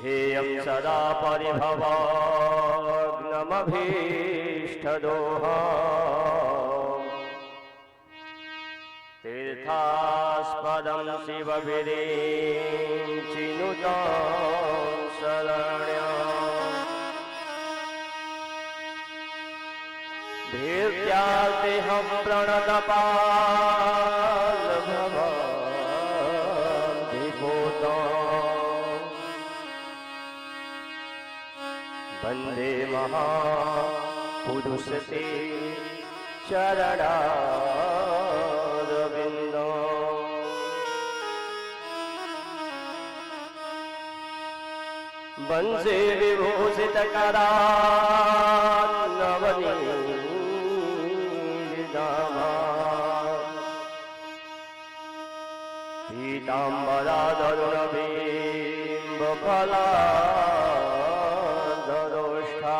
ध्येयं सदा परिभवाग्नमभीष्टदोहम् तीर्थास्पदं शिवविरिञ्चिनुतं शरण्यम् भीत्यार्तिहं प्रणतपालभवाधिभूतम् वन्दे महापुरुषते चरणारविन्दम् वंशे विभूषितकरान्नवनीतनामा पीताम्बरादरुणबिम्बफलाधरोष्ठा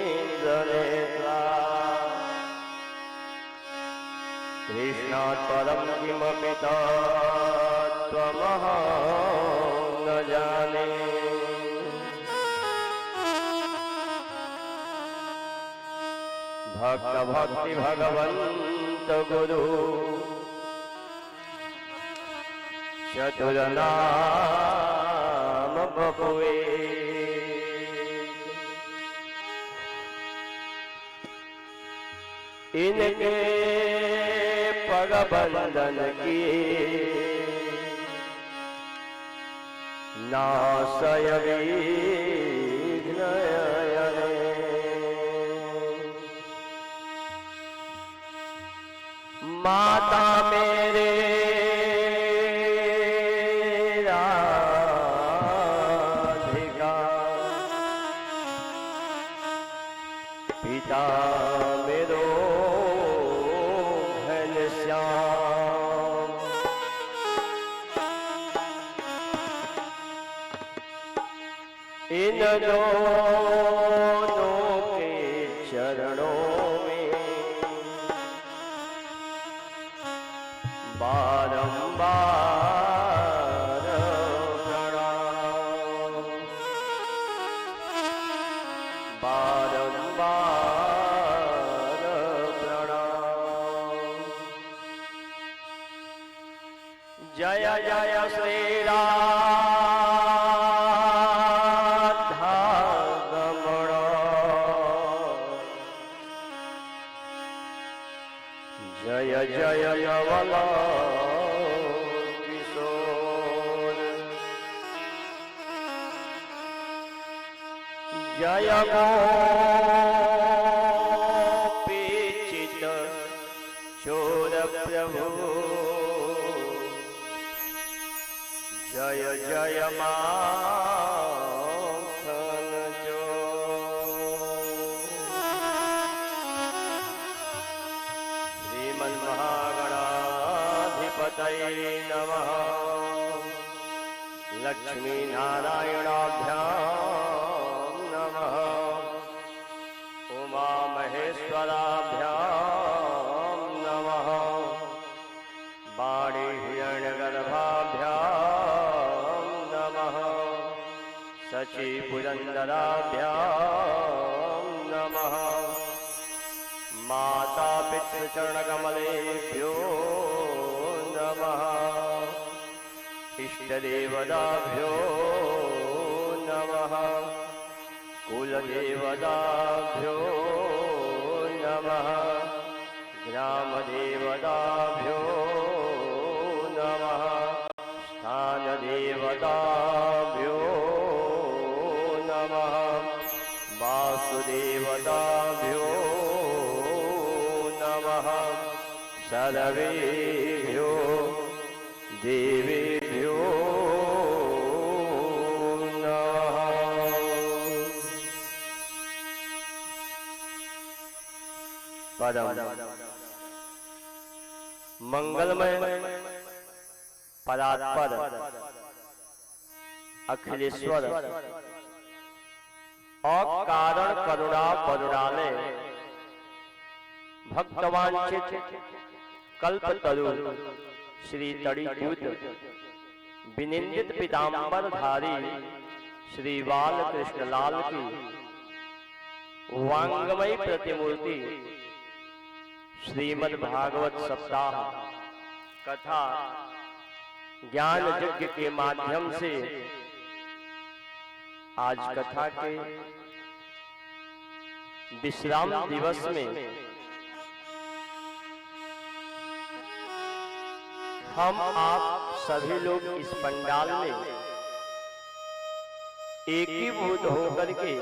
पूर्णेन्दुसुन्दरमुखात्तरवीन्द्रनेत्रा कृष्णात् परं किमपि तत्त्वमहं न जाने भक्त भक्ति भगवन्त गुरु चतुरनाम बपुए इनके पग बंधन किए नाशय विघ्न माता मेरे राधिका पिता मेरो घनश्याम इन दोनों के चरणों में बारंबार प्रणाम बारंबार प्रणाम। जय जय श्री राधा रमण जय जय यवला किशोर जय गोपीचित चोर प्रभु जय जय माखन श्रीमन्महागणाधिपतये नमः। लक्ष्मी नारायणाभ्यां नमः। उमा महेश्वराभ्यां नमः। वाणी हिरण्यगर्भाभ्यां नमः। शची पुरंदराभ्यां नमः। माता पितृचरणकमलेभ्यो नमः। इष्टदेवताभ्यो नमः। कुलदेवताभ्यो नमः। ग्रामदेवताभ्यो नमः। स्थानदेवताभ्यो नमः। वासुदेवताभ्यो नमः। सर्वेभ्यो देवेभ्यो नमः। परम मंगलमय परात्पर अखिलेश्वर और कारण करुणा परुणालय भक्तवांछित कल्पतरु श्री तड़ीभूत विनिंदित पीतांबर धारी श्री बाल कृष्ण लाल की वांगमयी प्रतिमूर्ति श्रीमद् भागवत सप्ताह कथा ज्ञान यज्ञ के माध्यम से आज कथा के विश्राम दिवस में हम आप सभी लोग इस पंडाल में एकीभूत होकर के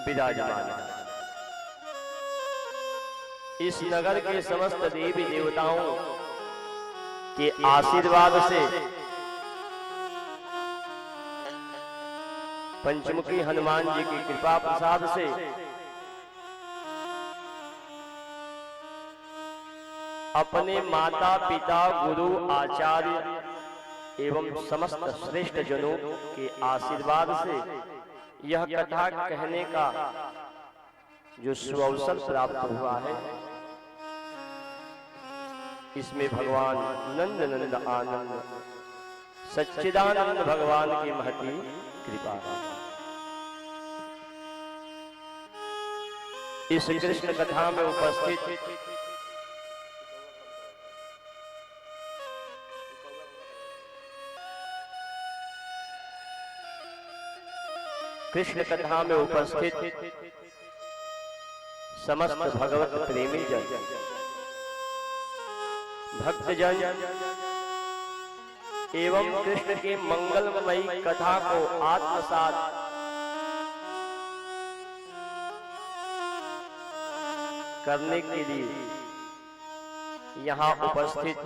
विराजमान हैं। इस नगर के समस्त देवी देवताओं के आशीर्वाद से पंचमुखी हनुमान जी की कृपा प्रसाद से अपने माता पिता गुरु आचार्य एवं समस्त श्रेष्ठ जनों के आशीर्वाद से यह कथा कहने का जो सुअवसर प्राप्त हुआ है, इसमें भगवान नंद नंद आनंद सच्चिदानंद भगवान की महती कृपा है। इस कृष्ण कथा में उपस्थित कृष्ण कथा में उपस्थित समस्त भगवत प्रेमी जन भक्तजन एवं कृष्ण के मंगलमयी कथा को आत्मसात करने के लिए यहाँ उपस्थित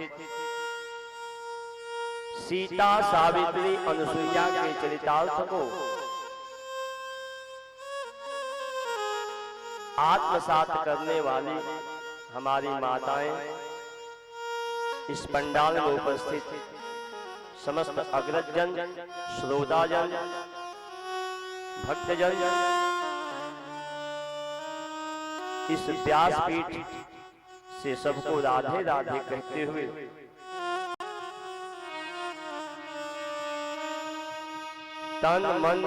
सीता सावित्री अनुसुईया के चरितार्थ को आत्मसात करने वाली हमारी माताएं, इस पंडाल में उपस्थित समस्त अग्रजन, श्रोताजन, भक्तजन, इस व्यासपीठ से सबको राधे राधे कहते हुए तन मन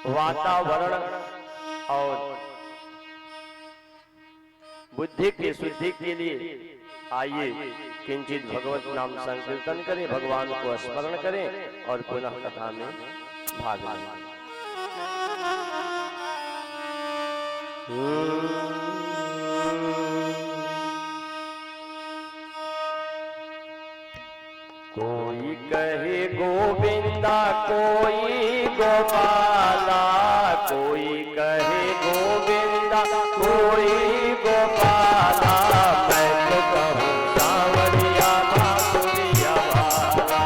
वातावरण और बुद्धि की शुद्धि के लिए आइए किंचित भगवत नाम संकीर्तन करें, भगवान को स्मरण करें और पुनः कथा में भाग लें। कोई कहे गोविंदा, कोई गोपाला, कोई कहे गोविंदा, कोई गोपाला, मैं तो कहूँ सांवरिया बांसुरिया वाला,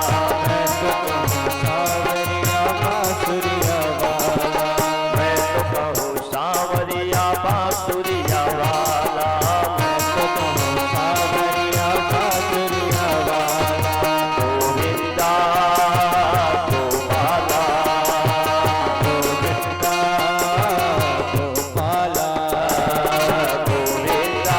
मैं तो कहूँ सांवरिया बांसुरिया वाला, मैं तो कहूँ सांवरिया बांसुरिया वाला, मैं तो कहूँ सांवरिया बांसुरिया वाला, गोविंदा गोपाला, गोविंदा गोपाला, गोविंदा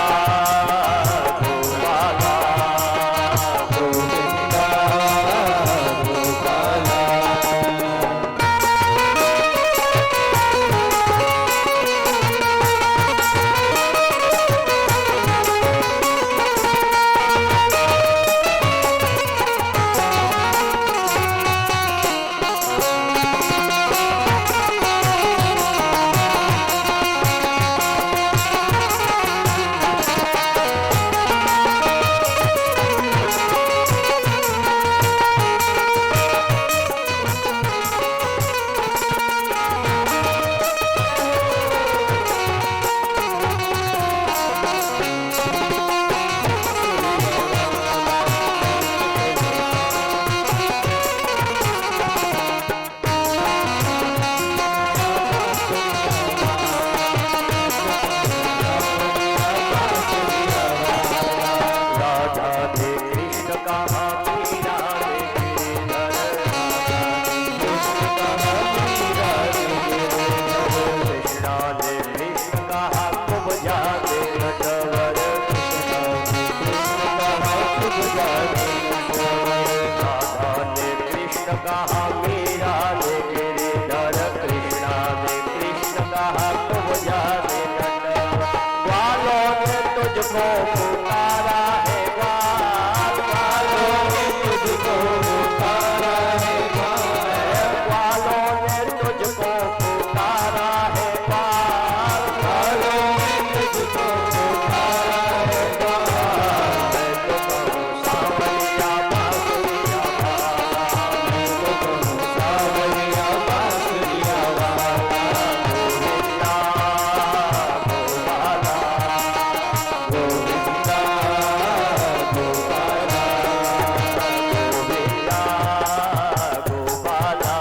तुझको पुकारा है ग्वाल, ग्वालों ने तुझको पुकारा है ग्वाल, ग्वालों ने तुझको पुकारा है ग्वाल, ग्वालों ने तुझको पुकारा है ग्वाल। मैं तो कहूँ सांवरिया बांसुरिया वाला, मैं तो कहूँ सांवरिया बांसुरिया वाला, गोविंदा गोपाला, गोविंदा गोपाला, गोविंदा गोपाला,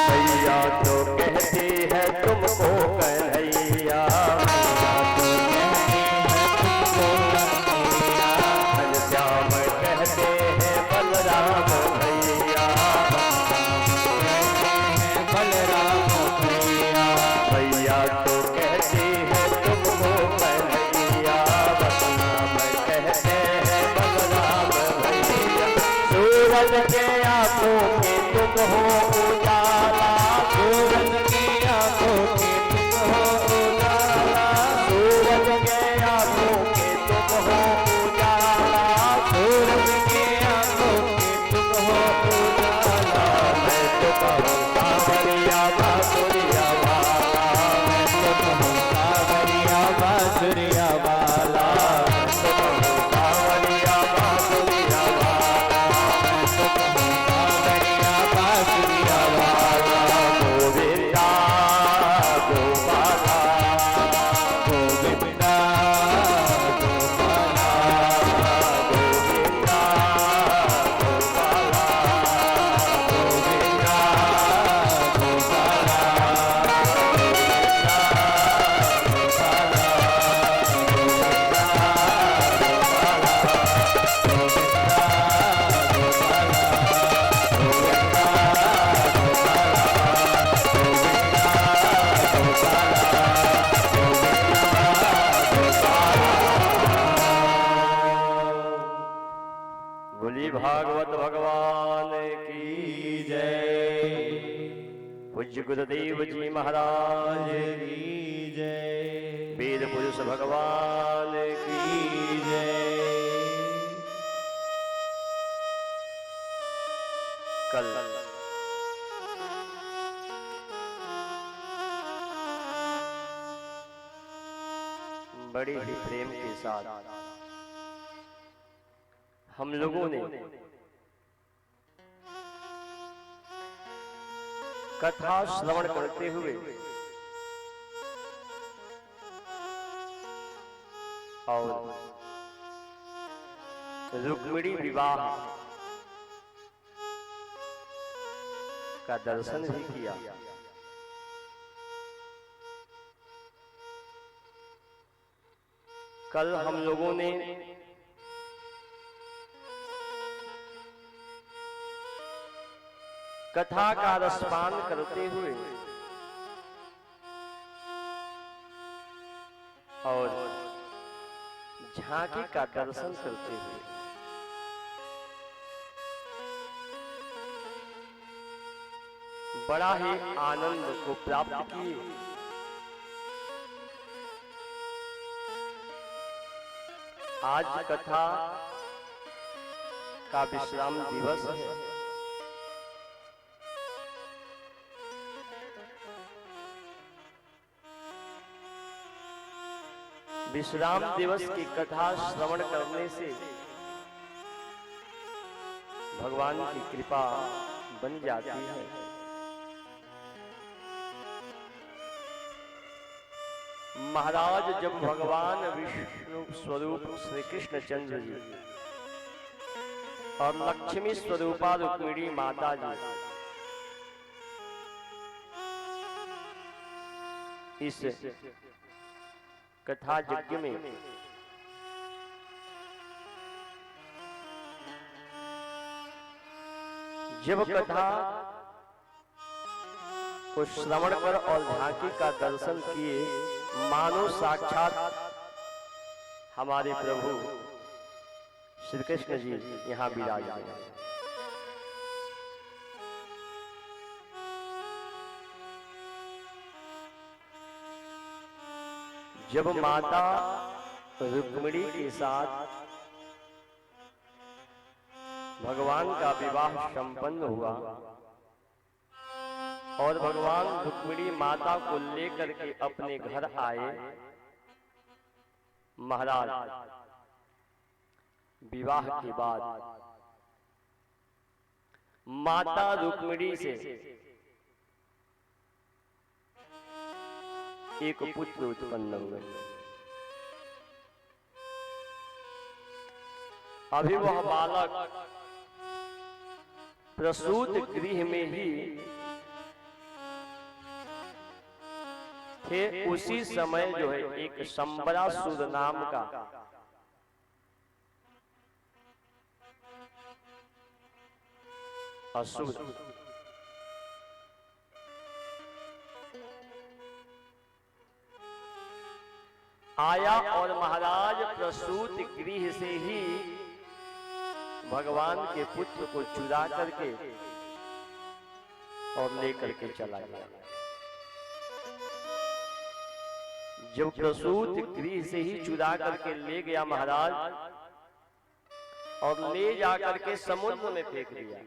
भैया तो कहती है तुमको कन्हैया, घनश्याम कहते हैं बलराम भैया, बलराम भैया, भैया तो कहती है तुमको कन्हैया, बलराम कहते हैं बलराम भैया। सूरज के आंखों के तुम हो उजाला, सूरज की आंखों के तुम हो उजाला, सूरज के आंखों के तुम हो उजाला, सूरज की आंखों के तुम हो उजाला। मैं तो कहूँ सांवरिया बांसुरिया वाला, मैं तो कहूँ सांवरिया बांसुरिया वाला, मैं तो कहूँ सांवरिया बांसुरिया वाला, मैं तो कहूँ सांवरिया बांसुरिया वाला, गोविंदा गोपाला, गोविंदा गोपाला, गोविंदा गोपाला, गोविंदा बोली भागवत भगवान की जय। पूज्य गुरुदेव जी महाराज की जय। वेद पुरुष भगवान की जय। कल बड़े ही प्रेम के साथ हम लोगों ने कथा श्रवण करते हुए और रुक्मिणी विवाह का दर्शन भी किया। कल हम लोगों ने कथा का रसपान करते हुए और झांकी का दर्शन करते हुए बड़ा ही आनंद को प्राप्त किए। आज कथा का विश्राम दिवस है। विश्राम दिवस की कथा श्रवण करने से भगवान की कृपा बन जाती है। महाराज जब भगवान विष्णु स्वरूप श्री कृष्ण चंद्र जी और लक्ष्मी स्वरूपा रुक्मिणी माता जी इस कथा यज्ञ में जब कथा को श्रवण कर और झांकी का दर्शन किए, मानो साक्षात हमारे प्रभु श्री कृष्ण जी यहाँ विराजमान हैं। जब माता रुक्मिणी के साथ भगवान का विवाह संपन्न हुआ और भगवान रुक्मिणी माता को लेकर के अपने घर आए, महाराज विवाह के बाद माता रुक्मिणी से एक पुत्र उत्पन्न हुए। अभी वह बालक प्रसूत गृह में ही थे। उसी समय जो है एक संबरासुर नाम का असुर आया और महाराज प्रसूत गृह से ही भगवान के पुत्र को चुरा करके और लेकर के चला गया। जब प्रसूत गृह से ही चुरा करके ले गया महाराज और ले जाकर के समुद्र में फेंक दिया।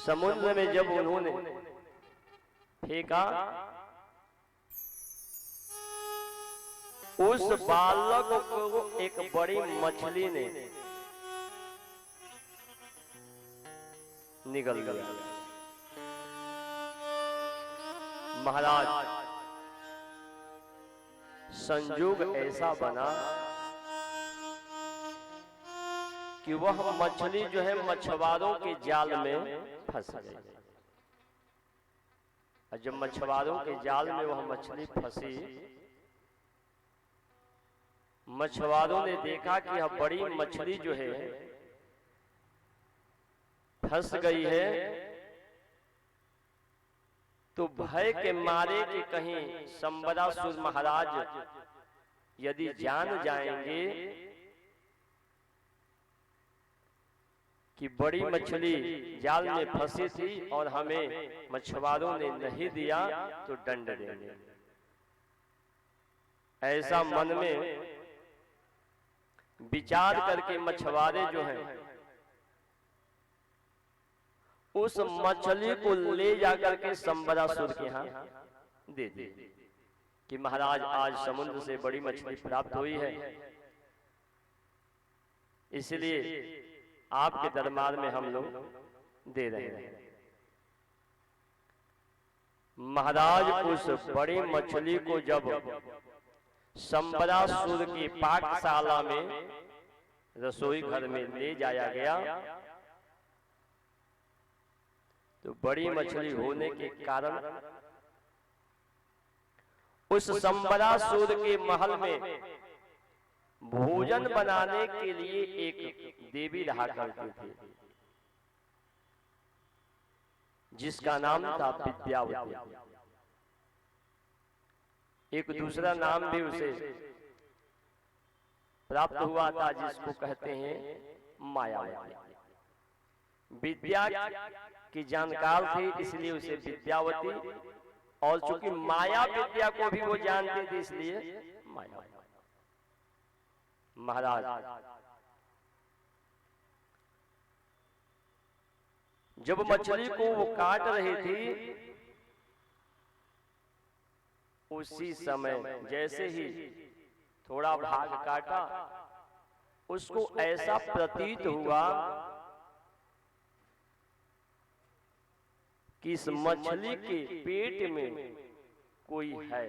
समुद्र में जब उन्होंने फेंका, उस बालक को एक बड़ी मछली ने निगल गया। महाराज संयोग ऐसा बना कि वह मछली जो है मछुआरों के जाल में फंस गई। और जब मछुआरों के जाल में वह मछली फंसी, मछुआरों ने देखा कि यह बड़ी मछली जो है फंस गई है, तो भय के मारे कि कहीं संबरासुर महाराज यदि जान जाएंगे कि बड़ी मछली जाल में फंसी थी और हमें मछुआरों ने नहीं दिया तो दंड देंगे। ऐसा मन में विचार करके मछुआरे जो हैं उस मछली को ले जाकर के संबरासुर के यहाँ दे दी कि महाराज आज समुद्र से बड़ी मछली प्राप्त हुई है, इसलिए आपके दरबार में हम लोग दे रहे हैं। महाराज उस बड़ी मछली को जब संबरासुर की पाकशाला में रसोई घर में ले जाया गया, तो बड़ी मछली होने के कारण उस संबरासुर के महल में भोजन बनाने के लिए एक देवी रहा करती थी, जिसका नाम था विद्यावती। एक दूसरा नाम भी उसे प्राप्त हुआ था जिसको कहते हैं मायावती। विद्या की जानकार थी इसलिए उसे विद्यावती, और चूंकि माया विद्या को भी वो जानती थी इसलिए मायावती। महाराज जब मछली को वो काट रही थी उसी समय जैसे ही थोड़ा भाग काटा, उसको ऐसा प्रतीत हुआ कि इस मछली के पेट में कोई है।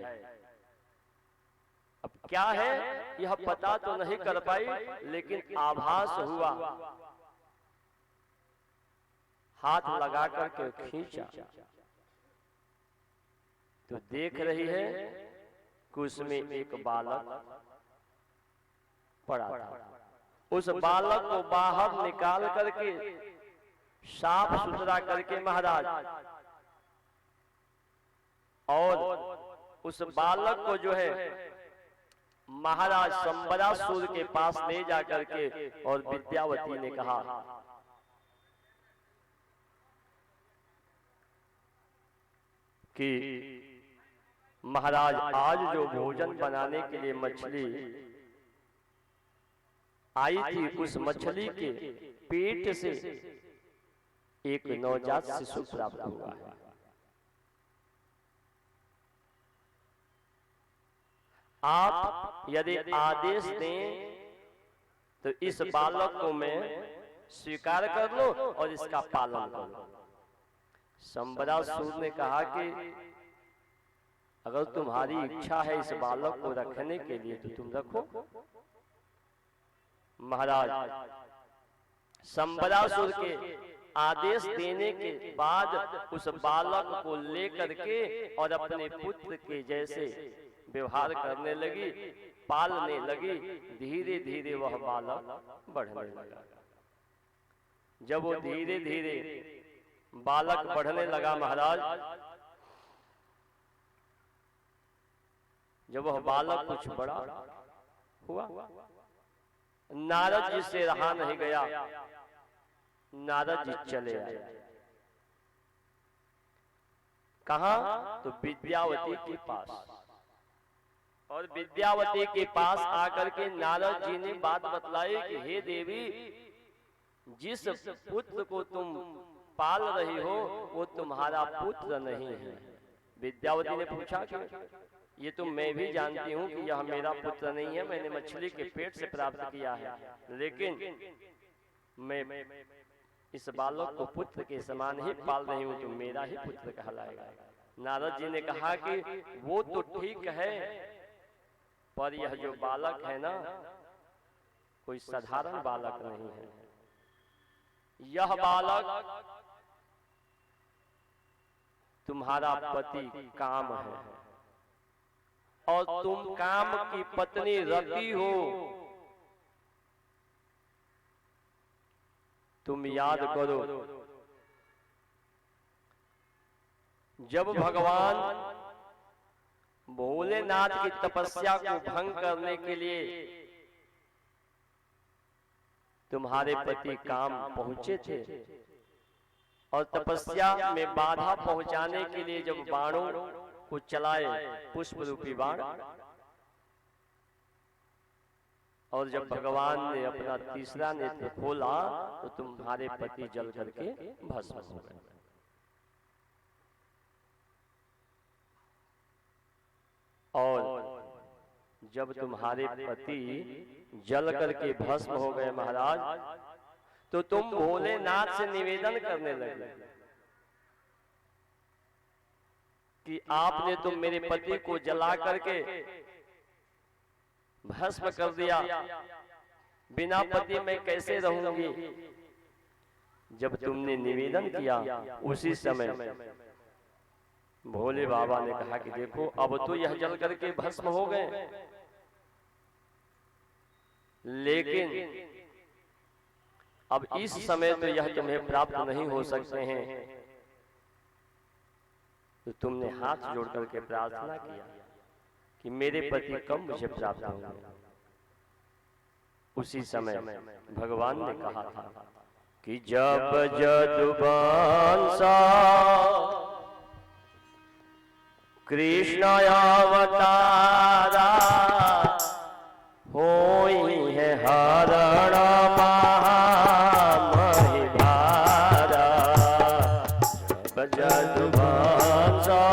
अब क्या है यह पता तो नहीं कर पाई, लेकिन आभास हुआ। हाथ लगा करके खींचा तो देख रही है कि उसमें एक बालक पड़ा था। उस बालक को बाहर निकाल करके साफ सुथरा करके महाराज, और उस बालक को जो है महाराज संबरासुर के पास ले जा करके, और विद्यावती ने कहा कि महाराज आज जो भोजन बनाने के लिए मछली आई थी, उस मछली के पेट से एक नवजात शिशु प्राप्त हुआ है। आप यदि आदेश दें तो इस बालक को मैं स्वीकार कर लो और इसका पालन कर लो। संबरासुर ने कहा कि अगर तुम्हारी इच्छा है इस बालक को रखने के लिए तो तुम रखो। महाराज संबरासुर के आदेश देने के बाद उस बालक को लेकर के और अपने पुत्र के जैसे व्यवहार करने लगी, पालने लगी। धीरे धीरे वह बालक बढ़ने लगा। जब वो धीरे धीरे बालक बढ़ने लगा महाराज, जब वह बालक कुछ बड़ा हुआ, नारद जी से रहा नहीं गया। नारद जी चले आए। कहां? तो विद्यावती के पास। और विद्यावती के पास आकर के नारद जी ने बात बतलाई कि हे देवी, जिस पुत्र को तुम पाल रही हो वो तुम्हारा पुत्र नहीं है। विद्यावती ने पूछा कि ये तो मैं भी जानती हूँ कि यह मेरा पुत्र नहीं है, मैंने मछली के पेट से प्राप्त किया है, लेकिन मैं इस बालक को पुत्र के समान ही पाल रही हूँ, तो मेरा ही पुत्र कहलाएगा। नारद जी ने कहा कि वो तो ठीक है, पर यह जो बालक है ना, कोई साधारण बालक नहीं है। यह बालक तुम्हारा पति काम है और तुम काम की पत्नी रति हो। तुम याद करो, जब भगवान भोलेनाथ की तपस्या को भंग करने के लिए तुम्हारे पति काम पहुंचे थे, और तपस्या में बाधा पहुंचाने के लिए जब बाणों को चलाए, पुष्प रूपी बाण, और जब भगवान ने अपना तीसरा नेत्र खोला तो तुम्हारे पति जल करके भस्म हो गए। और जब तुम्हारे पति जल करके भस्म हो गए महाराज, तो तुम भोलेनाथ से निवेदन करने लगे कि आपने तुम मेरे पति को जला करके भस्म कर दिया, बिना पति मैं कैसे रहूंगी। जब तुमने निवेदन किया, उसी समय भोले बाबा ने कहा कि देखो अब तो यह जल करके भस्म हो गए, लेकिन अब इस समय तो यह तुम्हें प्राप्त नहीं हो सकते हैं। तो तुमने हाथ जोड़ करके प्रार्थना किया कि मेरे पति कब मुझे प्राप्त होंगे। उसी समय भगवान ने कहा था कि जब जदुवंशा कृष्ण अवतारा होई है हरण महामहिभारा। जब जदुवंशा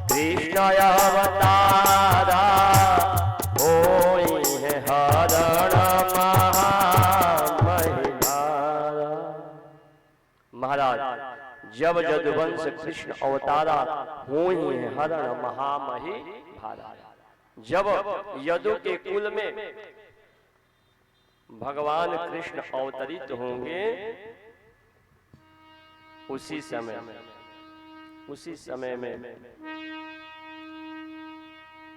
कृष्ण अवतारा महाराज जब यदुवंश कृष्ण अवतारा होई हरण महामही भारा। जब यदु के कुल में भगवान कृष्ण अवतरित होंगे उसी समय में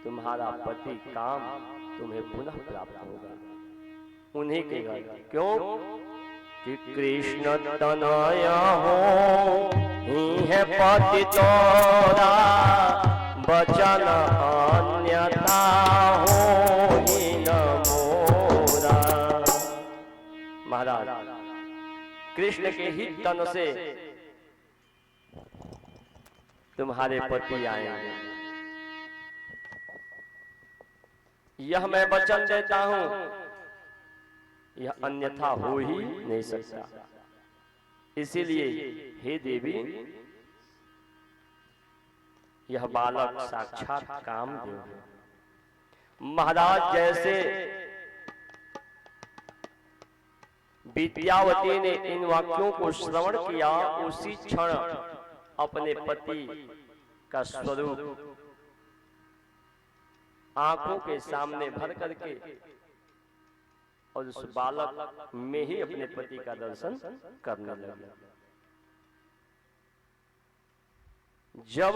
तुम्हारा पति काम तुम्हें पुनः प्राप्त होगा उन्हीं के घर। क्यों कि कृष्ण तनया हो ही है पति तोरा बचन अन्यथा हो ही न मोरा। महाराज कृष्ण के ही तन से तुम्हारे पति आएंगे, यह मैं वचन देता हूं, यह अन्यथा हो ही नहीं सकता। इसीलिए हे देवी यह बालक साक्षात कामदेव है। महाराज जैसे विद्यावती ने इन वाक्यों को श्रवण किया उसी क्षण अपने पति का स्वरूप आंखों के सामने भर करके और उस बालक में ही अपने पति का दर्शन करने लगे। जब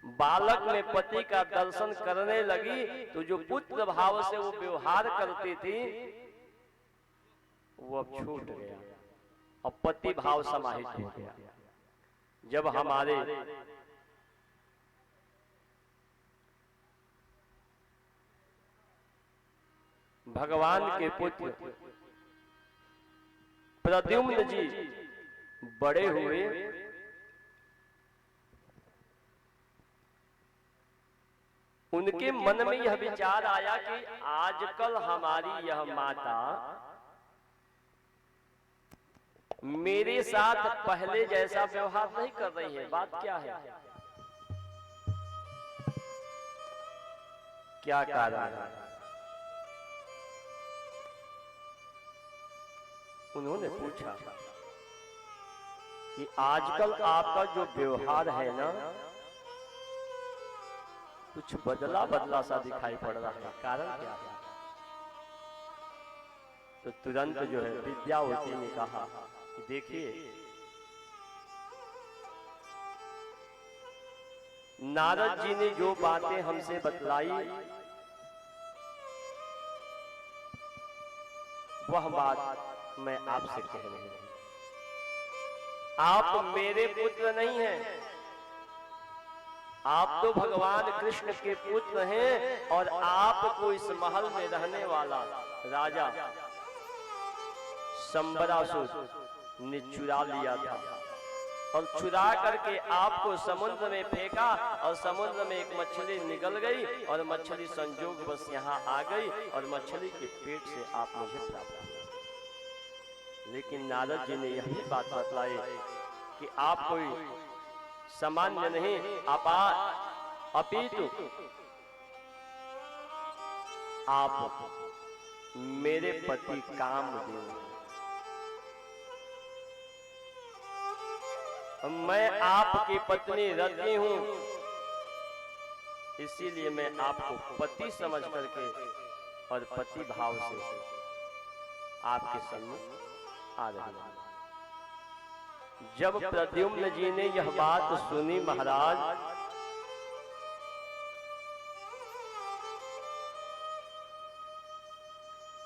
बालक में पति का दर्शन करने लगी तो जो पुत्र भाव से वो व्यवहार करती थी वो अब छूट गया, अब पति भाव समाहित हो गया। जब हमारे भगवान के पुत्र प्रद्युम्न जी बड़े हुए उनके मन में यह विचार आया कि आजकल हमारी यह माता मेरे साथ पहले जैसा व्यवहार नहीं कर रही है। बात क्या है, क्या कारण है? उन्होंने पूछा कि आजकल आपका जो व्यवहार है ना कुछ बदला बदला सा दिखाई पड़ रहा है, कारण क्या है? तो तुरंत जो है विद्यावती ने कहा कि देखिए नारद जी ने जो बातें हमसे बतलाई वह बात मैं आपसे कह रही हूं। आप मेरे पुत्र नहीं हैं, आप तो भगवान कृष्ण के पुत्र हैं और आपको इस महल में रहने वाला राजा संबरासुर ने चुरा लिया था और चुरा करके आपको समुद्र में फेंका और समुद्र में एक मछली निकल गई और मछली संजोग बस यहाँ आ गई और मछली के पेट से आप मुझे प्राप्त हुआ। लेकिन नारद जी ने यह भी बात बतलाई कि आप कोई सामान्य नहीं, अपितु आप मेरे पति कामदेव, मैं आपकी पत्नी रति हूं, इसीलिए मैं आपको पति समझ करके और पति भाव से आपके सम्मुख आ रही हूं। जब प्रद्युम्न जी ने यह बात सुनी महाराज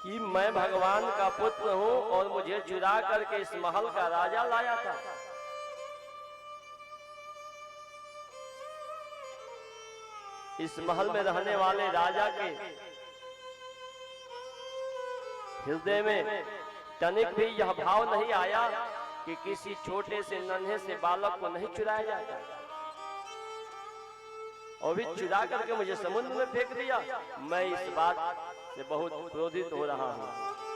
कि मैं भगवान का पुत्र हूं और मुझे चुरा करके इस महल का राजा लाया था, इस महल में रहने वाले राजा के हृदय में तनिक भी यह भाव नहीं आया कि किसी छोटे से नन्हे से बालक को नहीं चुराया जाता और भी चुरा करके मुझे समुद्र में फेंक दिया। मैं इस बात से बहुत क्रोधित हो रहा हूं,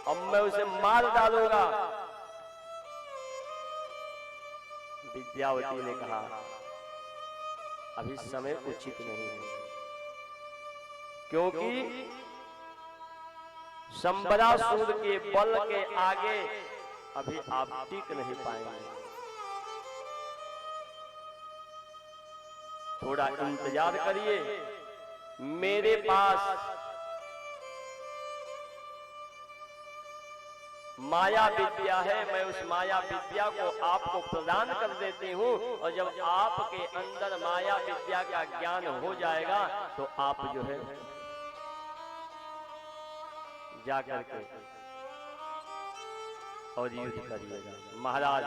अब मैं उसे मार डालूंगा। विद्यावती ने कहा अभी समय उचित नहीं है, क्योंकि संबरासुर के बल के आगे अभी आप टिक नहीं पाएंगे। थोड़ा इंतजार करिए, मेरे पास माया विद्या है, मैं उस माया विद्या को आपको प्रदान कर देती हूँ, और जब आपके अंदर माया विद्या का ज्ञान हो जाएगा तो आप जो है जा करके और युद्ध करिएगा। महाराज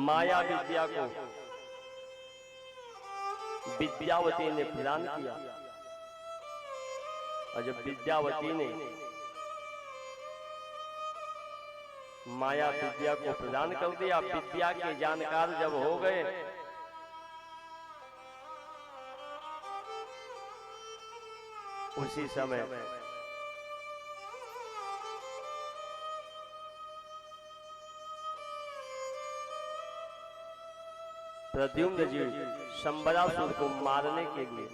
माया विद्या को विद्यावती ने प्रदान किया, और जब विद्यावती ने माया विद्या को प्रदान कर दिया, विद्या के जानकार जब हो गए, उसी समय प्रद्युम्न जी शंबरासुर को मारने के लिए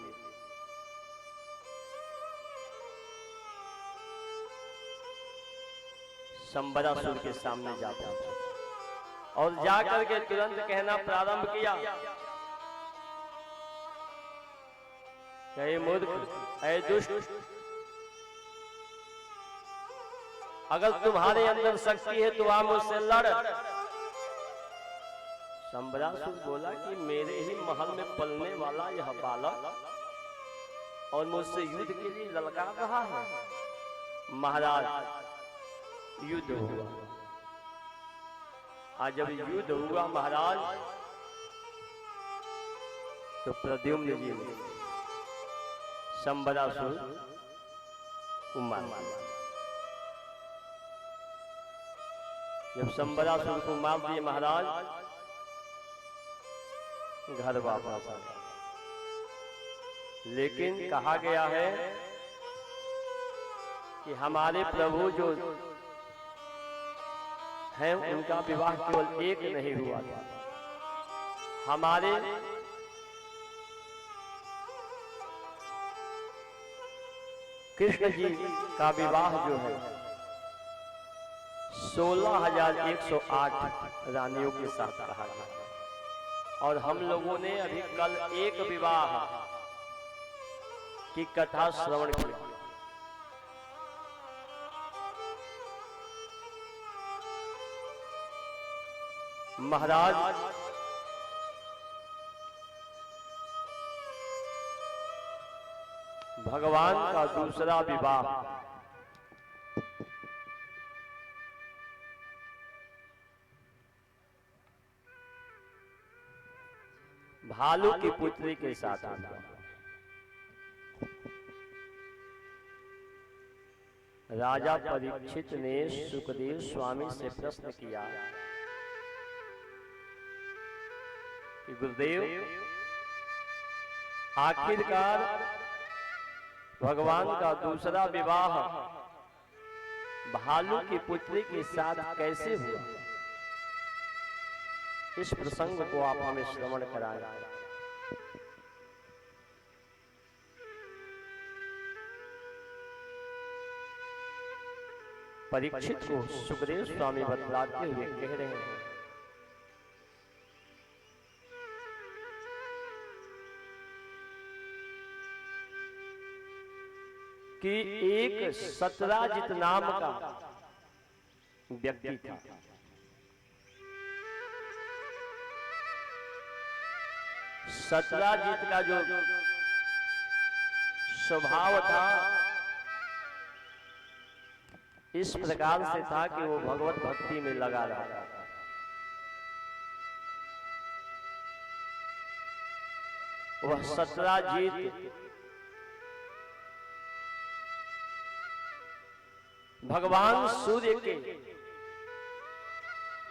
शंबरासुर के सामने जा पहुंचे और जाकर के तुरंत कहना प्रारंभ किया, हे मूर्ख, हे दुष्ट, अगर तुम्हारे अंदर शक्ति है तो आप मुझसे लड़। शंबरासुर बोला कि मेरे ही महल में पलने वाला यह बालक और मुझसे युद्ध के लिए ललकार रहा है। महाराज युद्ध हुआ। आज जब युद्ध हुआ महाराज, तो प्रद्युम्न जी ने शंबरासुर को मार दिया। जब शंबरासुर को मार दिए महाराज, घर वापस आ गए। लेकिन कहा गया है कि हमारे प्रभु जो हैं उनका विवाह केवल एक नहीं हुआ था। हमारे कृष्ण जी का विवाह जो है 16,108 रानियों के साथ कहा गया, और हम लोगों ने अभी कल एक विवाह की कथा श्रवण की। महाराज भगवान का दूसरा विवाह भालू की पुत्री के साथ हुआ। राजा परीक्षित ने सुखदेव स्वामी से प्रश्न किया कि गुरुदेव, आखिरकार भगवान का दूसरा विवाह भालू की पुत्री के साथ कैसे हुआ? इस प्रसंग को आप हमें श्रवण कराएं। परीक्षित को सुखदेव स्वामी बतलाते हुए कह रहे हैं, कि एक सतराजित नाम का व्यक्ति था। सतराजित का जो स्वभाव था इस प्रकार से था कि वो भगवत भक्ति में लगा रहा था। वह सतराजित भगवान सूर्य के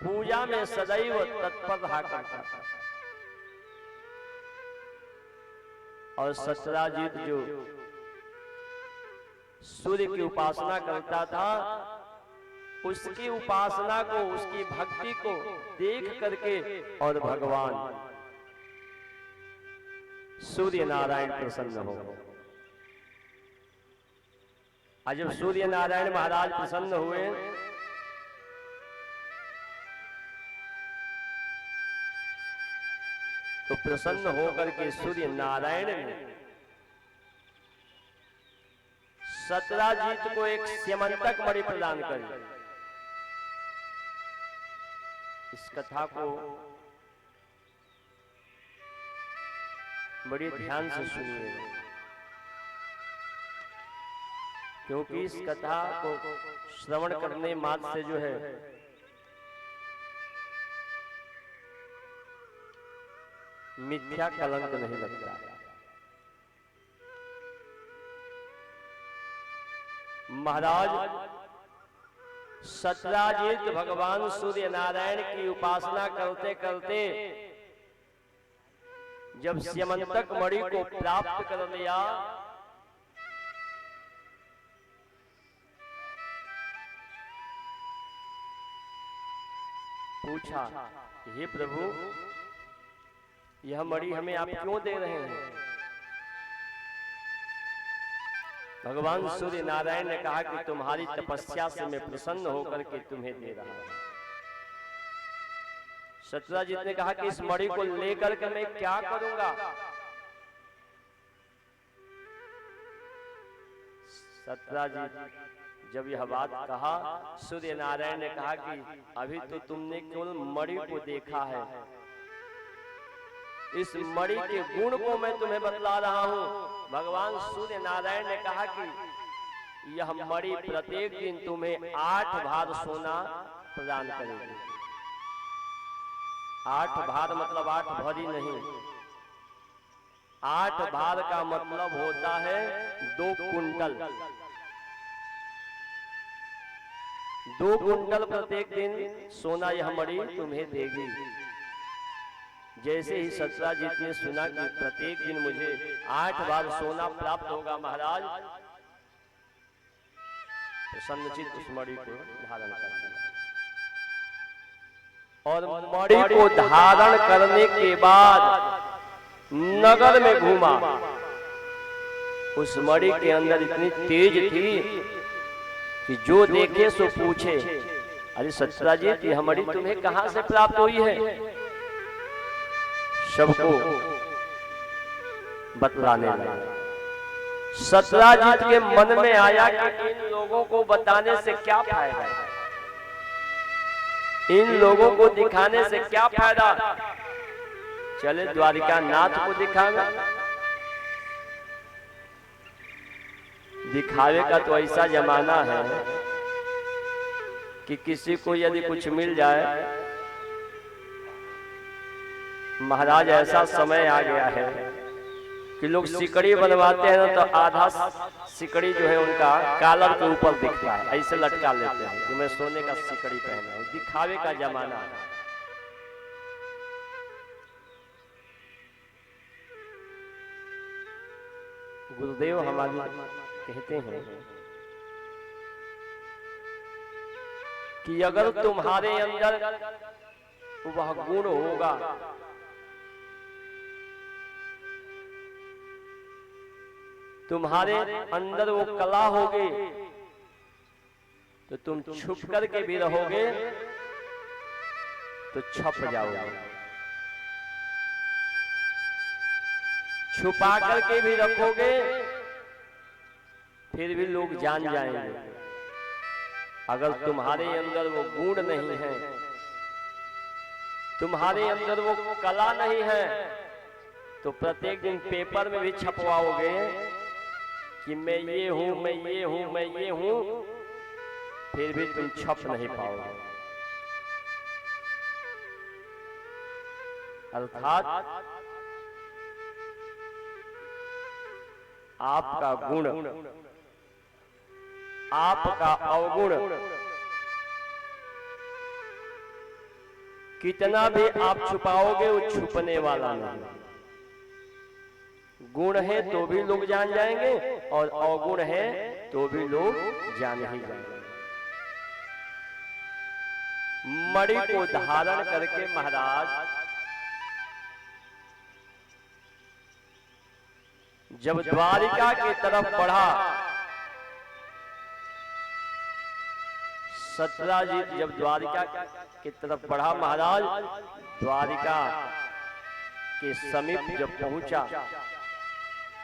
पूजा में सदैव तत्पर रहा करता था, और सतराजित जो सूर्य की उपासना करता था, उसकी उपासना को, उसकी भक्ति को देख करके और भगवान सूर्य नारायण प्रसन्न हो गए। आज जब सूर्य नारायण महाराज प्रसन्न हुए तो प्रसन्न होकर के सूर्य नारायण ने सत्यराजीत को एक स्यमंतक मणि प्रदान करी। इस कथा को बड़ी ध्यान से सुनिए, क्योंकि इस कथा को श्रवण करने मात्र से जो है मिथ्या कलंक नहीं लगता। महाराज सत्यराजीत भगवान सूर्य नारायण की उपासना करते करते जब स्यमंतक मणि को प्राप्त कर लिया, पूछा, हे प्रभु, यह मणि हमें आप क्यों दे रहे हैं? भगवान सूर्य नारायण ने कहा कि तुम्हारी तपस्या से मैं प्रसन्न होकर के तुम्हें दे रहा हूं। सत्यराजीत ने कहा कि इस मणि को लेकर के मैं क्या करूंगा? सत्यराजीत जब यह बात कहा, सूर्य नारायण ने कहा कि अभी तो तुमने केवल मणि को देखा है, इस मणि के गुण को मैं तुम्हें बतला रहा हूं। भगवान सूर्य नारायण ने कहा कि यह मणि प्रत्येक दिन तुम्हें 8 भार सोना प्रदान करेगी। 8 भार मतलब 8 भरी नहीं, 8 भार का मतलब होता है 2 कुंटल। 2 कुंटल प्रत्येक दिन सोना यह मणि तुम्हें देगी। जैसे ही सत्यराजीत ने सुना कि प्रत्येक दिन मुझे 8 बार सोना प्राप्त होगा, महाराज प्रसन्नचित्त उस मणि को धारण कर लिया। और मणि को धारण करने के बाद नगर में घूमा। उस मणि के अंदर इतनी तेज थी कि जो देखे सो पूछे, अरे सत्यराजीत, यह मणि तुम्हें कहां से प्राप्त हुई है? सबको बतलाने लगा। सत्यराजीत के मन में आया कि इन लोगों को बताने से क्या फायदा, इन लोगों को दिखाने से क्या फायदा, चले द्वारिका नाथ को दिखावे। दिखावे का तो ऐसा जमाना है कि किसी को यदि कुछ मिल जाए, महाराज ऐसा समय आ गया है कि लोग सिकड़ी बनवाते हैं ना, तो आधा सिकड़ी जो है उनका कॉलर के ऊपर दिखता है, ऐसे लटका लेते हैं कि मैं सोने का सिकड़ी पहना हूं। दिखावे का जमाना है। गुरुदेव हमारे कहते हैं कि अगर तुम्हारे अंदर वह गुण होगा, तुम्हारे अंदर वो कला होगी, तो तुम छुप करके भी रहोगे तो छप जाओगे, छुपा करके भी रखोगे फिर भी लोग जान जाएंगे। अगर तुम्हारे अंदर वो गुण नहीं है, तुम्हारे अंदर वो कला नहीं है, तो प्रत्येक दिन पेपर में भी छपवाओगे कि मैं ये हूं, मैं ये हूं, मैं ये हूं, फिर भी तुम छप नहीं पाओगे। अर्थात आपका गुण, आपका अवगुण कितना भी आप छुपाओगे वो छुपने वाला नहीं। गुण है तो भी लोग जान जाएंगे और अवगुण है तो भी लोग जान ही जाएंगे। मणि को धारण करके महाराज जब द्वारिका की तरफ बढ़ा, सत्यराजीत जब द्वारिका की तरफ बढ़ा, महाराज द्वारिका के समीप जब पहुंचा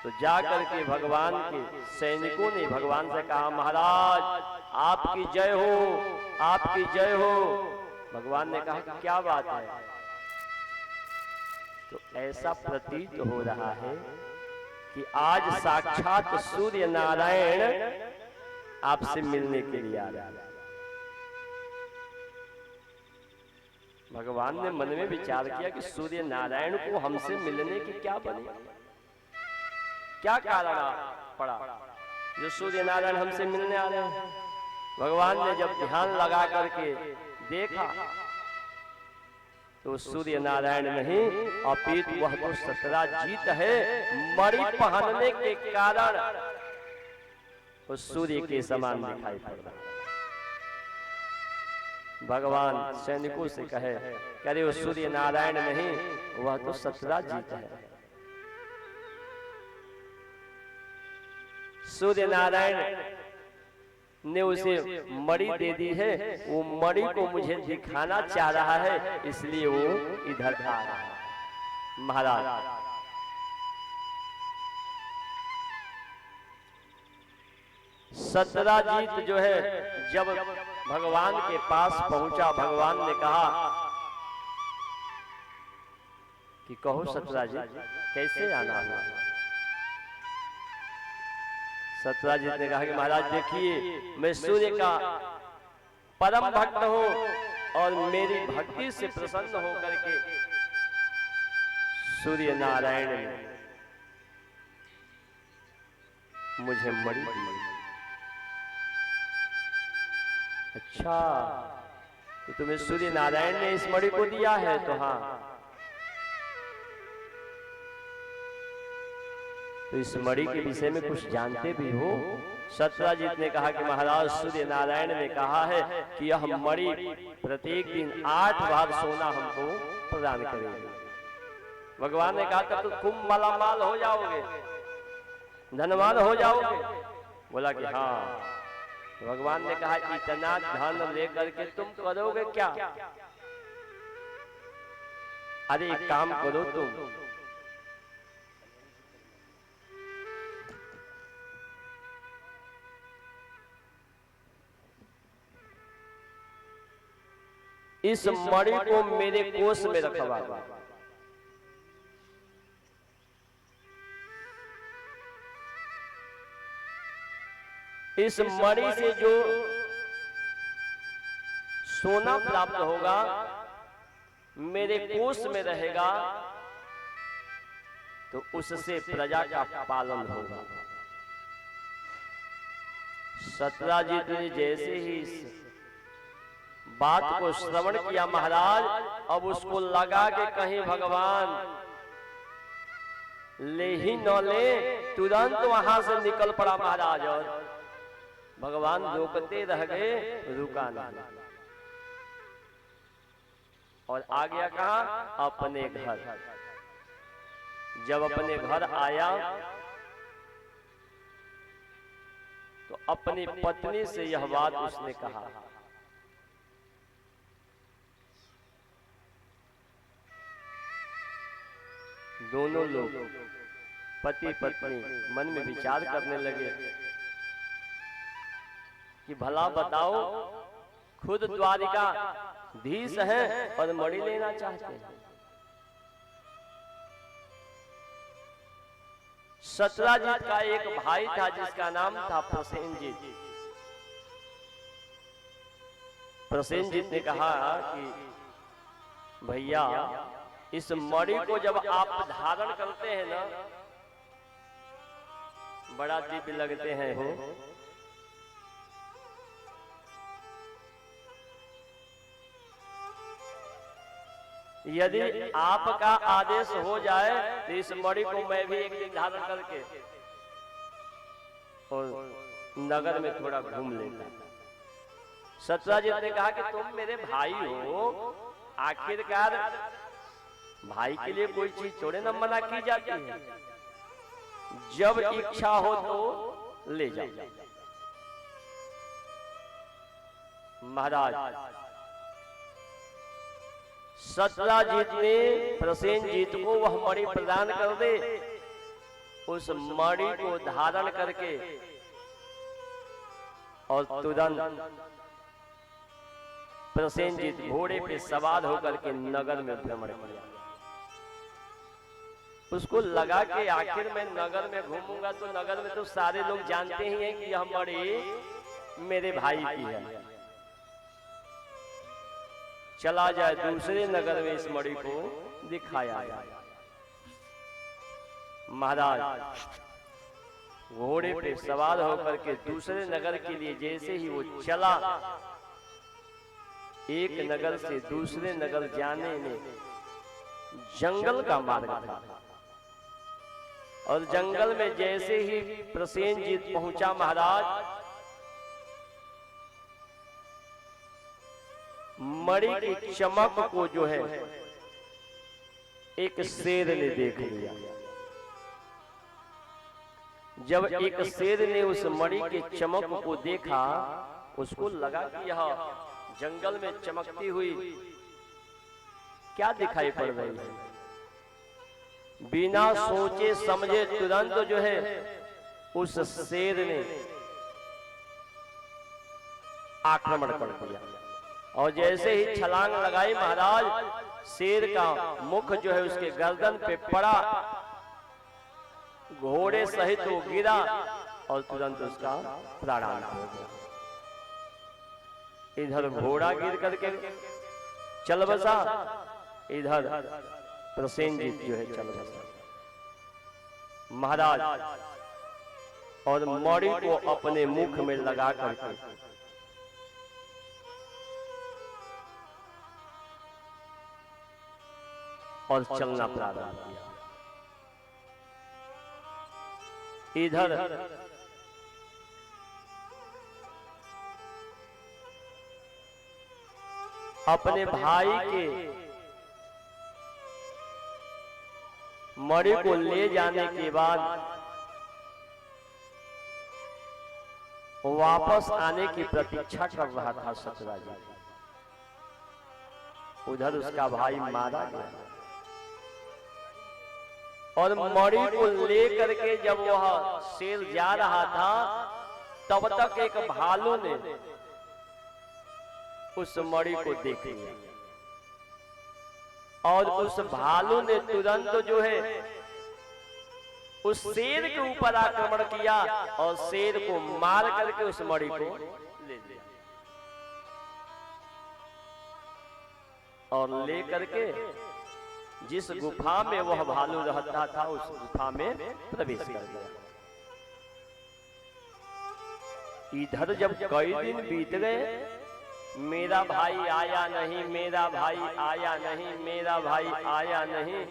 तो जाकर के भगवान के सैनिकों ने भगवान से कहा, महाराज आपकी जय हो, आपकी जय हो। भगवान ने कहा, क्या बात है? तो ऐसा प्रतीत हो रहा है कि आज साक्षात सूर्य नारायण आपसे मिलने के लिए आ रहा है। भगवान ने मन में विचार किया कि सूर्य नारायण को हमसे मिलने की क्या बनी, क्या कारण पड़ा जो सूर्य नारायण हमसे मिलने आ रहे हैं। भगवान ने जब ध्यान लगा करके देखा तो सूर्य नारायण नहीं अपितु वह तो सत्राजीत है। मणि पहनने के कारण वो सूर्य के समान दिखाई पड़ रहा। भगवान सैनिकों से कहे, अरे वो सूर्य नारायण नहीं, वह तो सत्राजीत है। सूर्य नारायण ने उसे मणि दे दी है, वो मणि को मुझे दिखाना चाह रहा है, इसलिए वो इधर आ रहा है। महाराज सत्राजीत जो है जब भगवान के पास पहुंचा, भगवान ने कहा कि कहो सत्राजीत कैसे आना है। सत्राजीत ने कहा कि महाराज देखिए, मैं सूर्य का परम भक्त हूं और मेरी भक्ति से प्रसन्न होकर के सूर्य नारायण ने मुझे मणि दी। अच्छा, तो तुम्हें सूर्य नारायण ने इस मणि को दिया है? तो हाँ। तो इस मणि के विषय में कुछ जानते भी हो? सत्राजीत ने कहा कि महाराज सूर्य नारायण ने कहा है कि यह मणि प्रत्येक दिन 8 बार सोना हमको प्रदान करेगी। भगवान ने कहा तब तो तुम मालामाल हो जाओगे, धनवान हो जाओगे। बोला कि हाँ। भगवान ने कहा इतना धन लेकर के तुम करोगे क्या? अरे एक काम करो, तुम इस मणि को मेरे कोष में रखवा दो। इस मणि से जो सोना प्राप्त होगा मेरे कोष में रहेगा, तो उससे प्रजा का पालन होगा। सत्राजीत ने जैसे ही इस बात को श्रवण किया, महाराज अब उसको लगा कि कहीं भगवान ले ही न ले, तुरंत वहां से निकल पड़ा महाराज। और भगवान रोकते रह गए, रुका नहीं और आ गया कहां? अपने घर। जब अपने घर आया तो अपनी पत्नी से यह बात उसने कहा। दोनों लोग पति पत्नी मन में विचार करने लगे कि भला बताओ, खुद द्वारिका धीश है और मणि लेना चाहते हैं। सत्राजीत का एक भाई था जिसका नाम था प्रसेनजीत। प्रसेनजीत ने कहा कि भैया इस मणि को जब आप धारण करते हैं ना, बड़ा दिव्य लगते हैं हो। यदि आपका आदेश हो जाए तो इस मणि को मैं भी एक दिन धारण करके और नगर में थोड़ा घूम लेता। सत्राजीत ने कहा कि तुम मेरे भाई हो, आखिरकार भाई के लिए कोई चीज थोड़े ना मना की जाती है। जब इच्छा हो तो ले जाओ। महाराज सत्यजीत ने प्रसेनजीत को वह मणि प्रदान कर दे। उस मणि को धारण करके और तुरंत प्रसेनजीत घोड़े पे सवार होकर के नगर में भ्रमण किया। उसको लगा कि आखिर मैं नगर में घूमूंगा तो नगर में तो सारे लोग जानते ही हैं कि यह मणि मेरे भाई की है, चला जाए दूसरे नगर में इस मणि को दिखाया जाए। महाराज घोड़े पे सवार होकर के दूसरे नगर के लिए जैसे ही वो चला, एक नगर से दूसरे नगर जाने में जंगल का मार्ग था और जंगल में जैसे ही प्रसेनजीत पहुंचा महाराज, मणि की चमक को जो है एक शेर ने देख लिया। जब एक शेर ने उस मणि की चमक को देखा, उसको लगा कि यह जंगल में चमकती हुई क्या दिखाई पड़ रही है। बिना सोचे समझे तुरंत जो है उस शेर ने आक्रमण कर दिया और जैसे ही छलांग लगाई महाराज, शेर का मुख जो है उसके गर्दन पे पड़ा, घोड़े सहित वो गिरा और तुरंत उसका प्राणांत हो गया। इधर घोड़ा गिर करके चल बसा, इधर प्रसेनजीत जो है चल बसा। महाराज और मणि को अपने मुख में लगा करके और चलना प्रारंभ किया। इधर अपने भाई के मणि को ले जाने के बाद वापस आने की प्रतीक्षा कर रहा था सत्यजीत। उधर उसका भाई मारा गया और मणि को लेकर के जब वह शेर जा रहा था, तब तक एक भालू ने उस मणि को देख लिया और उस भालू ने तुरंत जो है उस शेर के ऊपर आक्रमण किया और शेर को मार करके उस मणि को ले लिया और ले करके जिस गुफा में वह भालू रहता था उस गुफा में प्रवेश कर गया। इधर जब कई दिन बीत गए, मेरा भाई आया नहीं, मेरा भाई आया नहीं, मेरा भाई आया नहीं,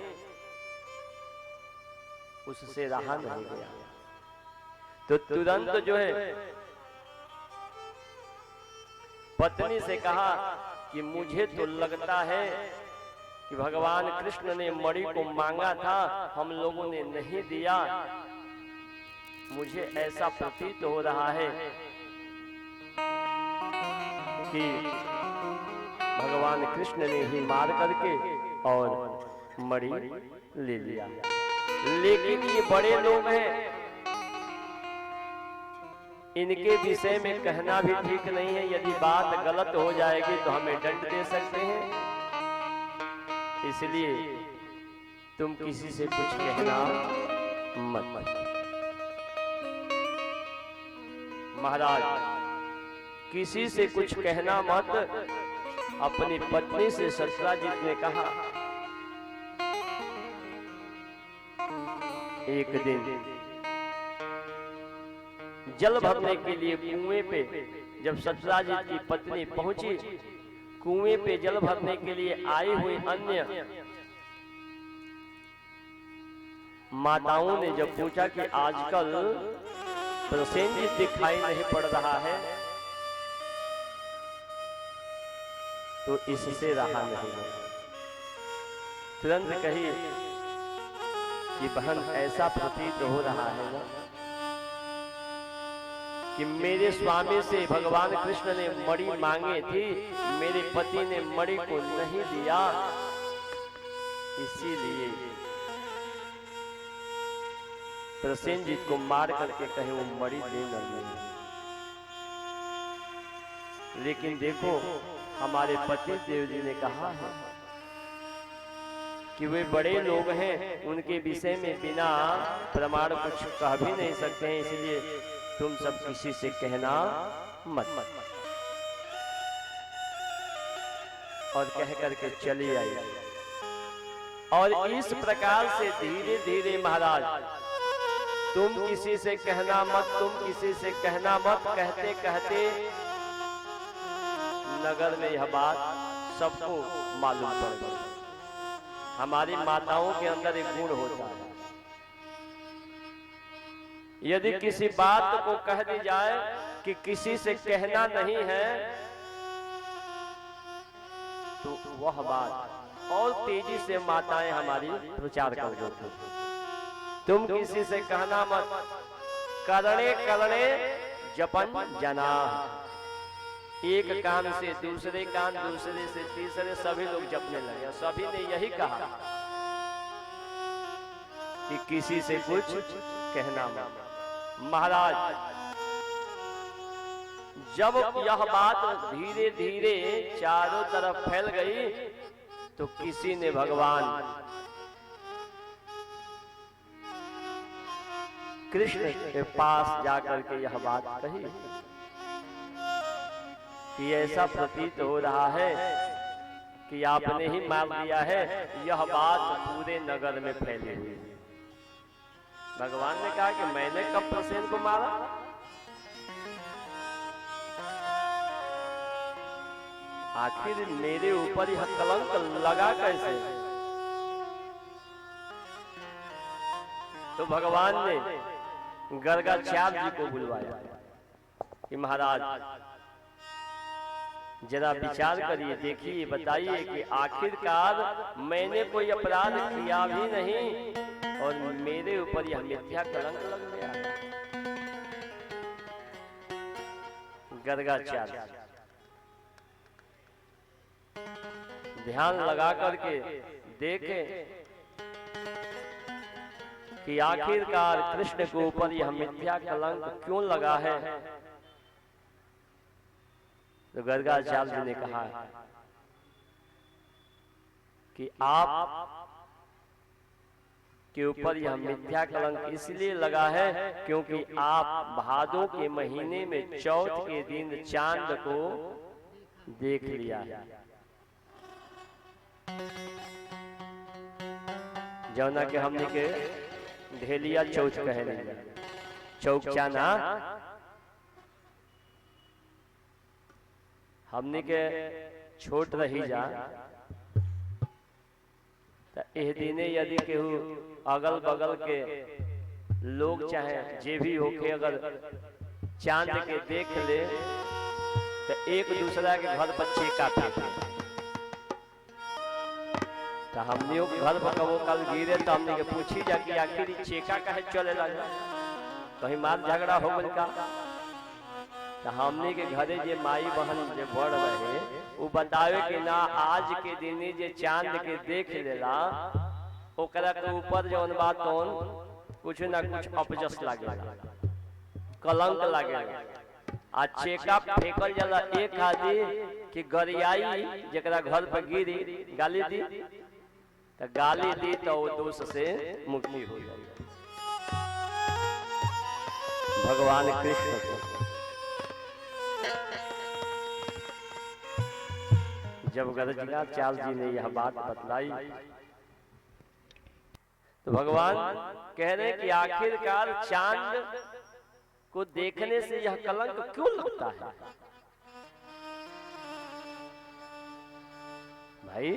उससे रहा नहीं गया। तो तुरंत जो है पत्नी से कहा कि मुझे तो लगता है कि भगवान कृष्ण ने मणि को मांगा था, हम लोगों ने नहीं दिया। मुझे ऐसा प्रतीत हो रहा है कि भगवान कृष्ण ने ही मार करके और मणि ले लिया। लेकिन ये बड़े लोग हैं, इनके विषय में कहना भी ठीक नहीं है। यदि बात गलत हो जाएगी तो हमें दंड दे सकते हैं, इसलिए तुम किसी से कुछ कहना मत। महाराज किसी से कुछ कहना मत। अपनी पत्नी से सत्यजीत ने कहा। एक दिन जल भरने के लिए कुएं पे जब सत्यजीत की पत्नी पहुंची, कुएं पे जल भरने के लिए आई हुई अन्य माताओं ने जब पूछा कि आजकल प्रसेनजीत दिखाई नहीं पड़ रहा है, तो इससे रहा नहीं गया। तुरंत कही कि बहन ऐसा प्रतीत हो रहा है ना कि मेरे स्वामी से भगवान कृष्ण ने मणि मांगे थी, मेरे पति ने मणि को नहीं दिया, इसीलिए प्रसेनजीत को मार करके कहे वो मणि देना नहीं। लेकिन देखो हमारे पति देव जी ने कहा है कि वे बड़े लोग हैं, उनके विषय में बिना प्रमाण कुछ कह भी नहीं सकते हैं, इसलिए तुम सब किसी से कहना मत। और कह करके चली आई। और इस प्रकार से धीरे धीरे महाराज, तुम किसी से कहना मत, तुम किसी से कहना मत कहते कहते नगर में यह बात सबको मालूम पड़ गई। हमारी माताओं के अंदर एक गुण होता है, यदि किसी बात को कह दी जाए कि किसी से कहना नहीं है, तो वह बात और तेजी से माताएं हमारी प्रचार कर देती। तुम किसी से कहना मत, करणे करणे जपन जना। एक कान से दूसरे कान, दूसरे से तीसरे, सभी लोग जपने लगे। सभी ने यही कहा कि किसी से कुछ कहना मत। महाराज, जब यह बात धीरे धीरे चारों तरफ फैल गई, तो किसी ने भगवान कृष्ण के पास जाकर के यह बात कही कि ऐसा प्रतीत हो रहा है कि आपने ही मार दिया है। यह बात पूरे नगर में फैली हुई है। भगवान ने कहा कि मैंने कब प्रसेन को मारा? आखिर मेरे ऊपर यह कलंक लगा कैसे? तो भगवान ने गर्गाचार्य जी को बुलवाया कि महाराज जरा विचार करिए, देखिए, बताइए कि आखिरकार मैंने कोई अपराध किया भी नहीं और मेरे ऊपर यह मिथ्या कलंक लग गया। गर्गाचार्य ध्यान लगा करके देखे कि आखिरकार कृष्ण के ऊपर यह मिथ्या कलंक क्यों लगा है। तो गर्गाचार्य जी ने कहा कि आप के ऊपर यह मिथ्या कलंक इसलिए लगा है क्योंकि आप भादों के महीने में चौथ के दिन चांद को देख लिया है। जौना के हमने के ढेलिया चौथ कह रहे हैं, चौक चाना हमने के छोट रही जा। एह दिने यदि केहू अगल बगल के लोग चाहे जे भी होके अगर चांद के देख ले तो एक दूसरा के घर पर चेका फेंके। तो हमने घर पर कबो कल गिरे तो हमने के पूछी जा कि आखिर चेका काहे चले लगा, कहीं मार झगड़ा हो गल का। तो हमने के घरे जे माई बहन जे बढ़ रहे वो बतावे कि ना आज के दिन जे चांद के देख लेला ओकरा के ऊपर जौन बात तौन कुछ ना कुछ अपजस लागेला, कलंक लागेला। आ चेका फेंकल जाला एक आदि कि गरियाई जकरा घर पर गिरी गाली दी तो गाली दी तो वो दोष से मुक्ति हो जाए। भगवान कृष्ण को जब गर्गाचार्य जी ने यह बात बतलाई तो भगवान कह रहे कि आखिरकार चांद को देखने से यह कलंक क्यों लगता है। भाई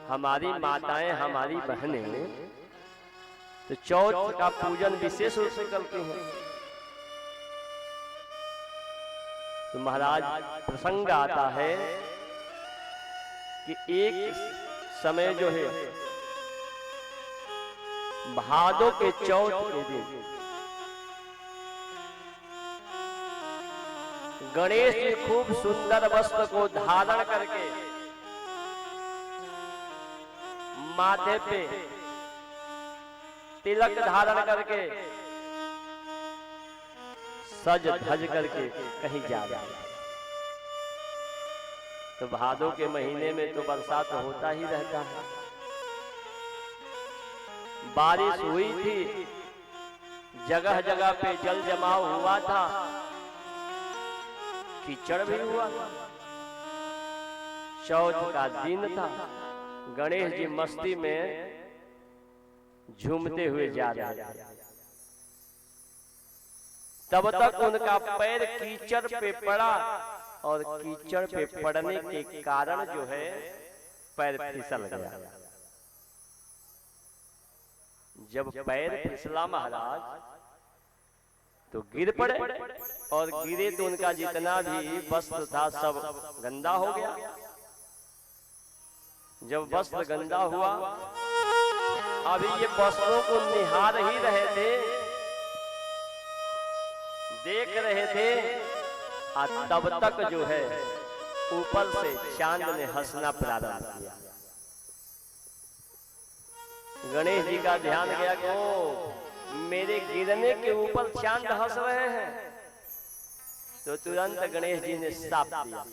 हमारी माताएं हमारी बहनें तो चौथ का पूजन विशेष रूप से करती हैं। तो महाराज प्रसंग आता है कि एक समय जो है भादों के चौथ के दिन गणेश जी खूब सुंदर वस्त्र को धारण करके माथे पे तिलक धारण करके सज धज करके कहीं जा रहा है। तो भादों के महीने में तो बरसात होता ही रहता है। बारिश हुई थी, जगह जगह पे जल जमाव हुआ था, कीचड़ भी हुआ था। चौथ का दिन था, गणेश जी मस्ती में झूमते हुए जा रहे थे। तब तक उनका पैर कीचड़ पे पड़ा और कीचड़ पे पड़ने के कारण जो है पैर फिसल गया। जब पैर फिसला महाराज तो गिर पड़े और गिरे तो उनका जितना भी वस्त्र था सब गंदा हो गया। जब वस्त्र गंदा हुआ, अभी ये वस्त्रों को निहार ही रहे थे, देख रहे थे, और तब तक जो है ऊपर से चांद ने हंसना प्रारंभ किया। गणेश जी का ध्यान गया कि ओ मेरे गिरने के ऊपर चांद हंस रहे हैं। तो तुरंत गणेश जी ने साफ दिया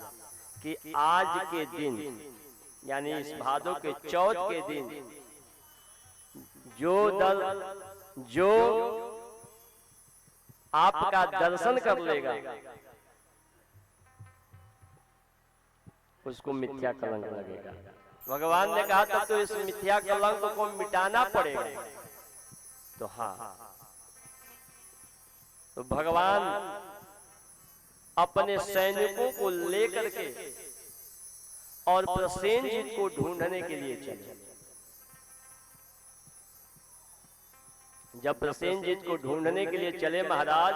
कि आज के दिन यानी इस भादों के चौथ के दिन जो आपका दर्शन कर लेगा उसको मिथ्या कलंक लगेगा। भगवान ने कहा तब तो इस मिथ्या कलंक को मिटाना पड़ेगा। तो हाँ, तो भगवान अपने सैनिकों को लेकर के और प्रसेनजीत को ढूंढने के लिए चले। जब प्रसेनजीत को ढूंढने के लिए चले महाराज,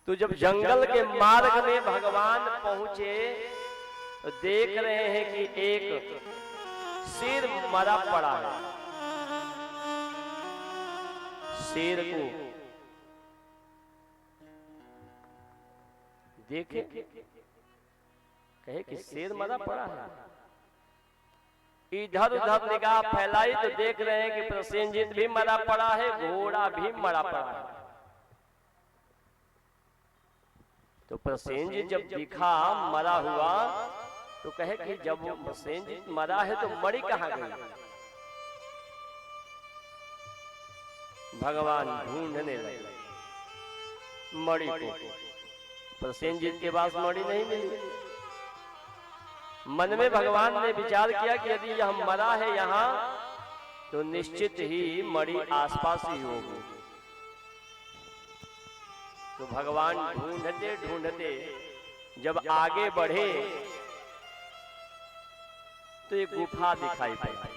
तो जब जंगल के मार्ग में भगवान पहुंचे तो देख रहे हैं कि एक शेर मरा पड़ा है। शेर को देखे, कहे कि शेर मरा पड़ा है। इधर उधर निगाह फैलाई तो देख रहे हैं कि प्रसेनजीत भी मरा पड़ा है, घोड़ा भी मरा पड़ा है। तो प्रसेनजीत जब दिखा मरा हुआ तो कहे कि जब वो प्रसेनजीत मरा है तो मणि कहाँ गई? भगवान ढूंढने लगे मणि को। प्रसेनजीत के पास मणि नहीं मिली। मन में भगवान ने विचार किया कि यदि यह मरा है यहाँ तो निश्चित ही मणि आसपास ही होगी। तो भगवान ढूंढते ढूंढते जब आगे बढ़े तो एक गुफा दिखाई पड़ी।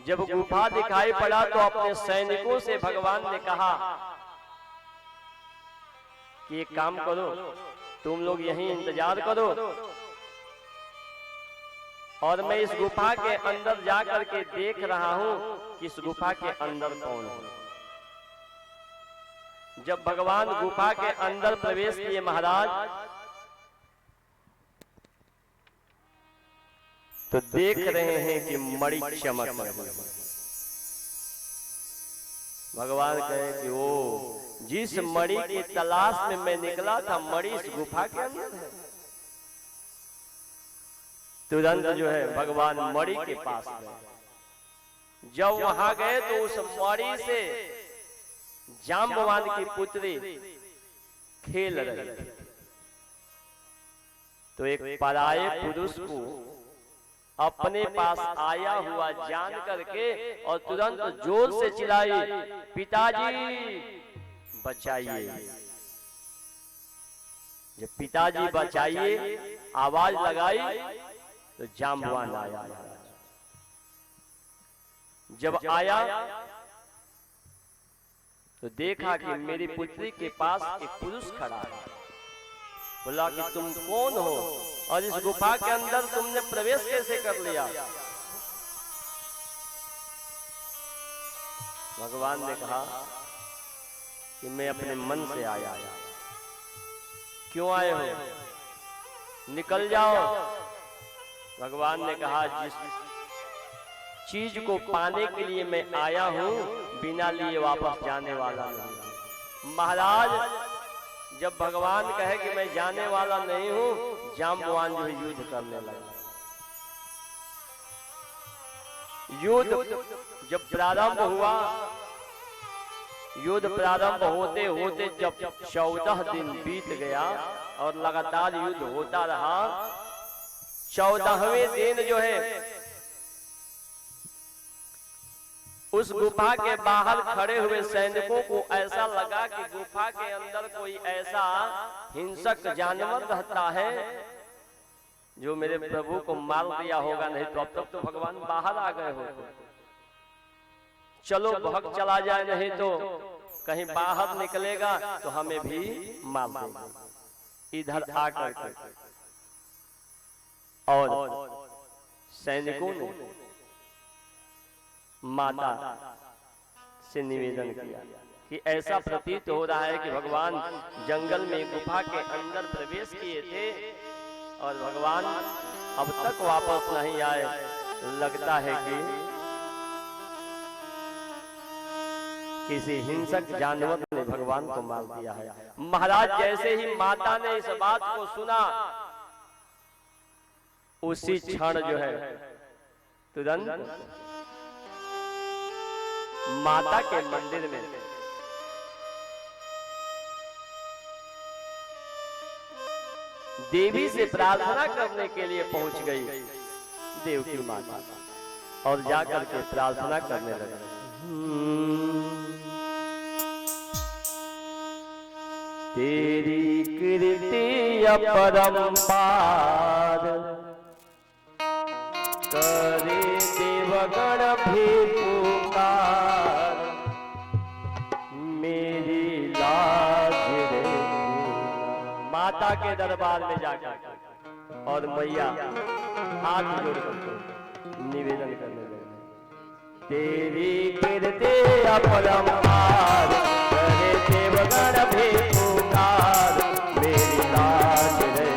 जब गुफा दिखाई पड़ा तो अपने सैनिकों से भगवान ने कहा कि एक काम करो, तुम लोग यहीं इंतजार करो और मैं इस गुफा के अंदर जाकर के देख रहा हूं कि इस गुफा के अंदर कौन है। जब भगवान गुफा के अंदर प्रवेश किए महाराज तो देख रहे हैं कि मणि चमक रही है। भगवान कहे कि ओ जिस मणि की तलाश में मैं निकला था, मणि इस गुफा के अंदर है। तुरंत जो है भगवान मणि के पास गए। जब वहां गए तो उस मणि से जाम्बवान की पुत्री खेल रही थी। तो एक पराये पुरुष को अपने पास आया हुआ जान करके और तुरंत जोर से चिल्लाई, पिताजी बचाइए। जब पिताजी बचाइए आवाज लगाई तो जाम्बवान आया। जब आया तो देखा कि मेरी पुत्री के पास एक पुरुष खड़ा है। बोला कि तुम कौन हो और इस गुफा के अंदर तुमने प्रवेश कैसे कर लिया? भगवान ने कहा कि मैं अपने मन से आया। क्यों आए हो? निकल जाओ। भगवान ने कहा जिस चीज को पाने के लिए मैं आया हूं, बिना लिए वापस जाने वाला नहीं। महाराज, जब भगवान कहे कि मैं जाने वाला नहीं हूं, जाम्बवान जो है युद्ध करने लगा। युद्ध जब प्रारंभ हुआ, युद्ध प्रारंभ होते होते जब 14 दिन बीत गया और लगातार युद्ध होता रहा, 14वें दिन जो है उस गुफा के बाहर खड़े हुए सैनिकों को ऐसा लगा कि गुफा के अंदर कोई ऐसा हिंसक जानवर रहता है जो मेरे प्रभु को मार दिया होगा, नहीं तो अब तक तो भगवान बाहर आ गए होते। चलो भाग चला जाए, नहीं तो कहीं बाहर निकलेगा तो हमें भी मार देगा। इधर आकर के और सैनिकों ने माता से निवेदन किया कि ऐसा प्रतीत हो रहा है कि भगवान जंगल में गुफा के अंदर प्रवेश किए थे और भगवान अब तक वापस नहीं आए। लगता है कि किसी हिंसक जानवर ने भगवान को मार दिया है। महाराज, जैसे ही माता ने इस बात को सुना, उसी क्षण जो है तुरंत माता के मंदिर में देवी से प्रार्थना करने के लिए पहुंच गई देवकी माता और जाकर के प्रार्थना करने लगी। तेरी कीर्ति अपरंपार, करे देवगण भी पुकार, मेरी लाज रे। माता के दरबार में जाकर और मैया हाथ जोड़कर निवेदन करने लगे, तेरी कीर्ति अपरंपार, करे देवगण भी पुकार, मेरी लाज रे।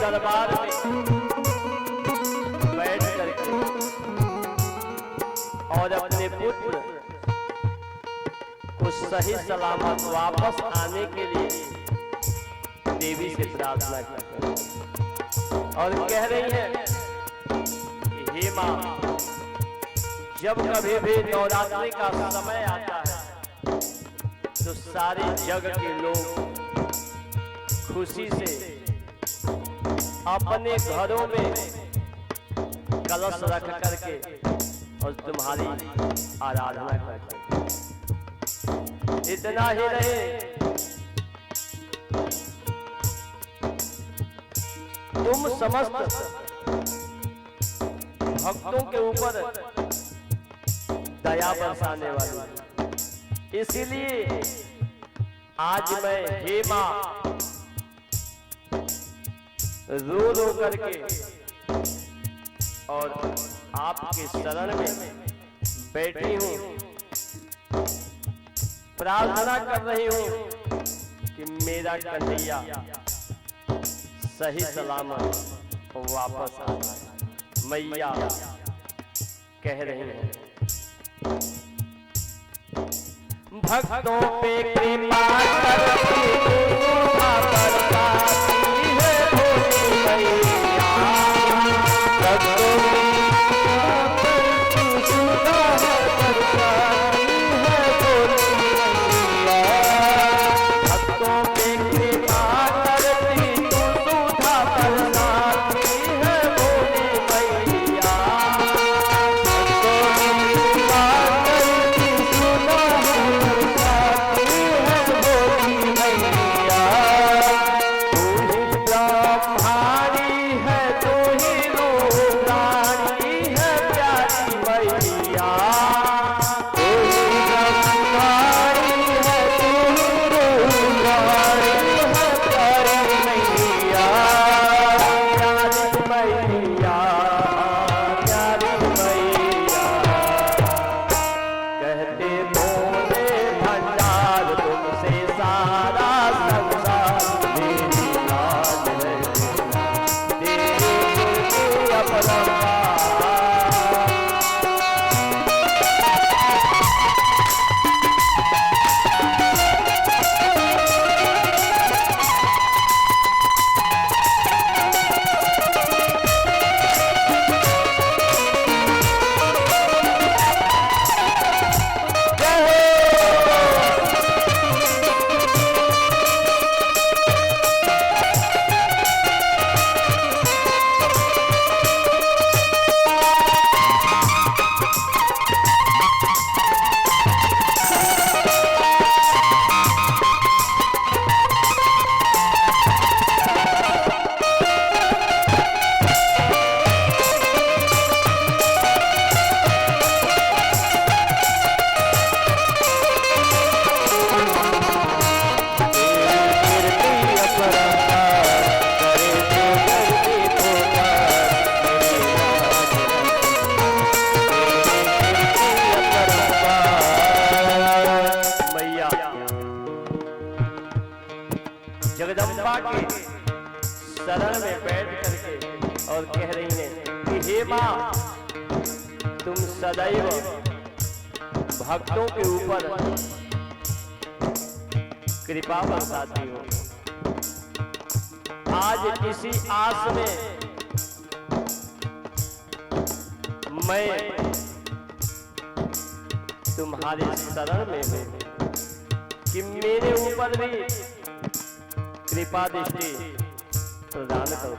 दरबार में बैठ करके और अपने पुत्र को सही सलामत वापस आने के लिए देवी से प्रार्थना करते हैं और कह रही है कि हे मां, जब कभी भी नवरात्रि का समय आता है तो सारे जग के लोग खुशी से अपने घरों में कलश रख करके और तुम्हारी आराधना करते हैं। इतना ही नहीं, तुम समस्त भक्तों के ऊपर दया बरसाने वाली, इसीलिए आज मैं हे मां रो रो करके और आपके शरण में बैठी हूँ, प्रार्थना कर रही हूँ कि मेरा कन्हैया सही सलामत वापस आ जाए। मैया कह रही है, भक्तों पे कृपा करती है भोली मैया, भक्तों जगदम्बा के शरण में बैठ करके और कह रही है कि हे मां, तुम सदैव भक्तों के ऊपर कृपा बरसाती हो। आज इसी आस में मैं तुम्हारे शरण में हूं कि मेरे ऊपर भी कृपा दृष्टि प्रदान करो।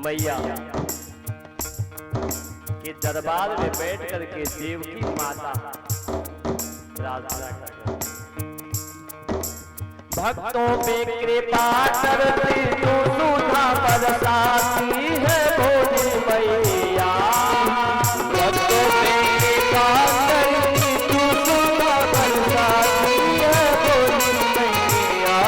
मैया के दरबार में बैठ करके देवकी माता प्रार्थना कर, भक्तों पे कृपा करती तू सुधा बरसाती है भोली मैया, भक्तों पे कृपा करती तू सुधा बरसाती है भोली मैया,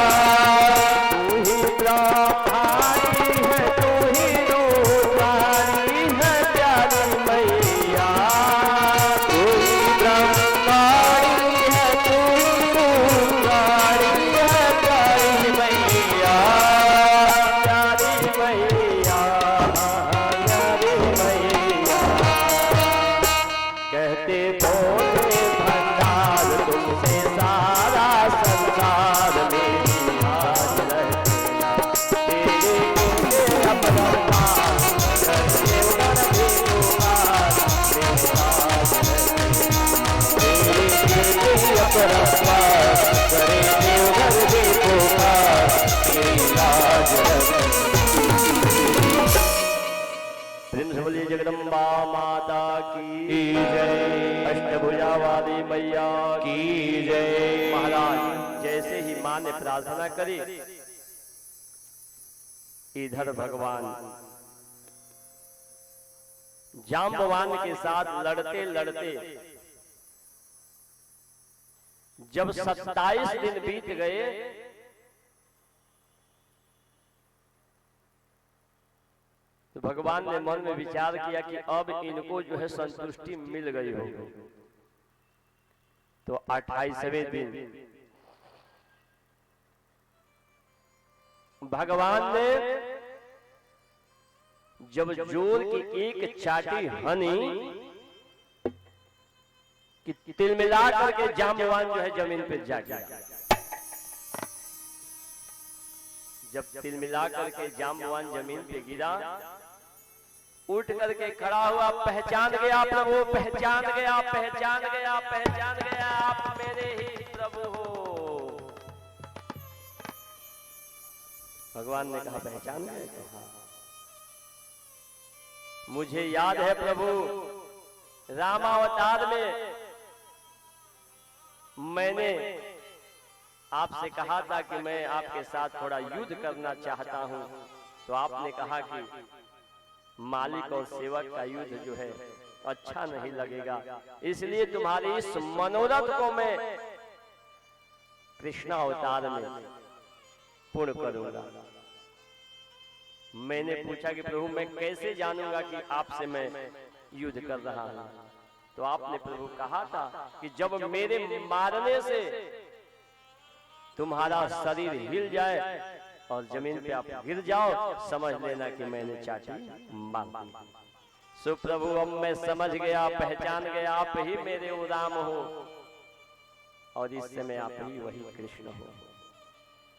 तू ही ब्रह्माणी है तू ही रूपाणी है प्यारी मैया, तू ही ब्रह्माणी है तू ही रूपाणी है प्यारी मैया, प्यारी परमवास करे देवघर में पुकार तेरी लाज प्रेम से बोलिए जगदम्बा माता की जय। अष्टभुजा वाली मैया की जय। महाराज जैसे ही मां ने प्रार्थना करी, इधर भगवान जाम्बवान के साथ लड़ते लड़ते जब 27 दिन बीत गए तो भगवान ने मन में विचार किया कि अब इनको जो है संतुष्टि मिल गई होगी। तो 28वें दिन भगवान ने जब जोर की एक चाटी हनी कि तिल मिला करके जाम्बवान जो है जमीन पे जा गया। जब तिल मिला करके जाम्बवान जमीन पे गिरा, उठ करके खड़ा हुआ, पहचान गया प्रभु, पहचान गया, पहचान गया, पहचान गया, आप मेरे ही प्रभु हो। भगवान ने कहा पहचान गए? तो हाँ, मुझे याद है प्रभु, रामावतार में मैंने आपसे कहा था कि मैं आपके साथ थोड़ा युद्ध करना चाहता हूं, तो आपने कहा कि मालिक और सेवक का युद्ध जो है अच्छा नहीं लगेगा, इसलिए तुम्हारी इस मनोरथ को मैं कृष्णा अवतार में पूर्ण करूंगा। मैंने पूछा कि प्रभु मैं कैसे जानूंगा कि आपसे मैं युद्ध कर रहा हूं? तो आपने प्रभु कहा था कि जब मेरे मारने से तुम्हारा शरीर हिल जाए और जमीन पे आप गिर जाओ, समझ लेना कि मैंने चाटी मार दी। सो प्रभु अब मैं समझ गया, पहचान गया, आप ही मेरे वो राम हो और इस समय आप ही वही कृष्ण हो।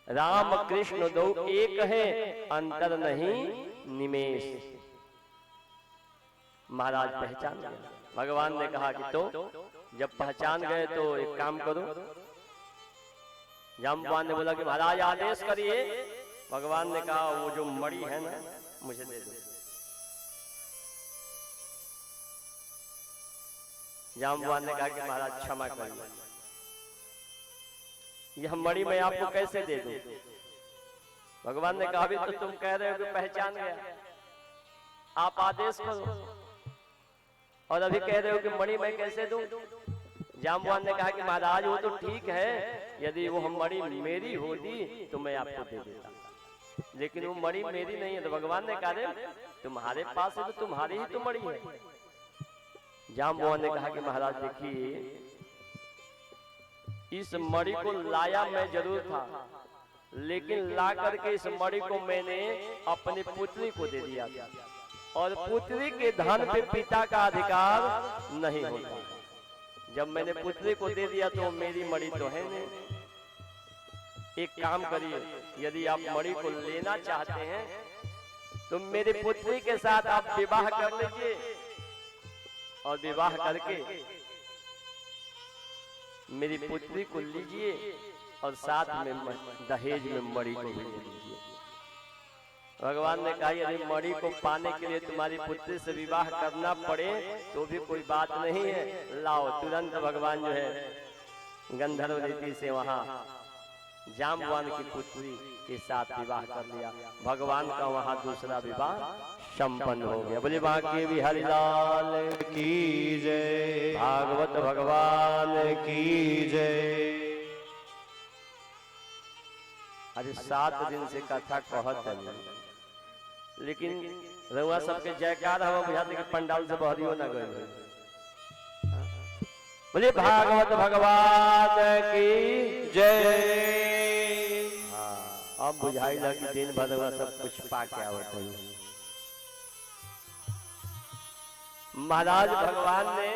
राम कृष्ण दो एक है, अंतर नहीं निमेष। महाराज पहचान गए। भगवान ने कहा कि तो जब पहचान गए तो एक काम करो। जाम्बवान ने बोला कि महाराज आदेश करिए। भगवान ने कहा वो जो मणि है ना, मुझे दे दो। जाम्बवान ने कहा कि महाराज क्षमा करिए, यह मणि मैं आपको कैसे दे दूं? भगवान ने कहा अभी तो तुम कह रहे हो कि पहचान गया, आप आदेश करो, और अभी कह रहे हो कि मणि मैं कैसे दूं? जाम्बवान ने कहा कि महाराज वो तो ठीक है, यदि वो मणि मेरी होती तो मैं आपको दे देता, लेकिन वो मणि मेरी नहीं है। तो भगवान ने कहा तुम्हारे पास है तो तुम्हारी ही तो मणि है। जाम्बवान ने कहा कि महाराज देखिए, इस मणि को लाया मैं जरूर था, लेकिन ला करके इस मणि को मैंने अपनी पुत्री को दे दिया था, और पुत्री के धन पे पिता का अधिकार नहीं होता। जब मैंने पुत्री को दे दिया तो मेरी मणि तो है नहीं। एक काम करिए, यदि आप मणि को लेना चाहते हैं तो मेरी पुत्री के साथ आप विवाह कर लीजिए, और विवाह करके मेरी पुत्री को लीजिए और साथ में दहेज में मणि को भी लीजिए। भगवान ने कहा यदि मणि को पाने के लिए तुम्हारी पुत्री से विवाह करना पड़े तो भी कोई बात नहीं है, लाओ। तुरंत भगवान जो है गंधर्व रीति से वहां जाम्बवान की पुत्री के साथ विवाह कर लिया। भगवान का वहां दूसरा विवाह संपन्न हो गया। बोले बांके बिहारी लाल की जय। भागवत भगवान की जय। अरे 7 दिन से कथा कहत है, लेकिन रउआ सबके जयकार हम बुझाते कि पंडाल से बहरियो ना गए। बोले भागवत भगवान की जय। हाँ, अब बुझाई लगी दिन भर रउआ सब कुछ पाके आवत है। महाराज भगवान ने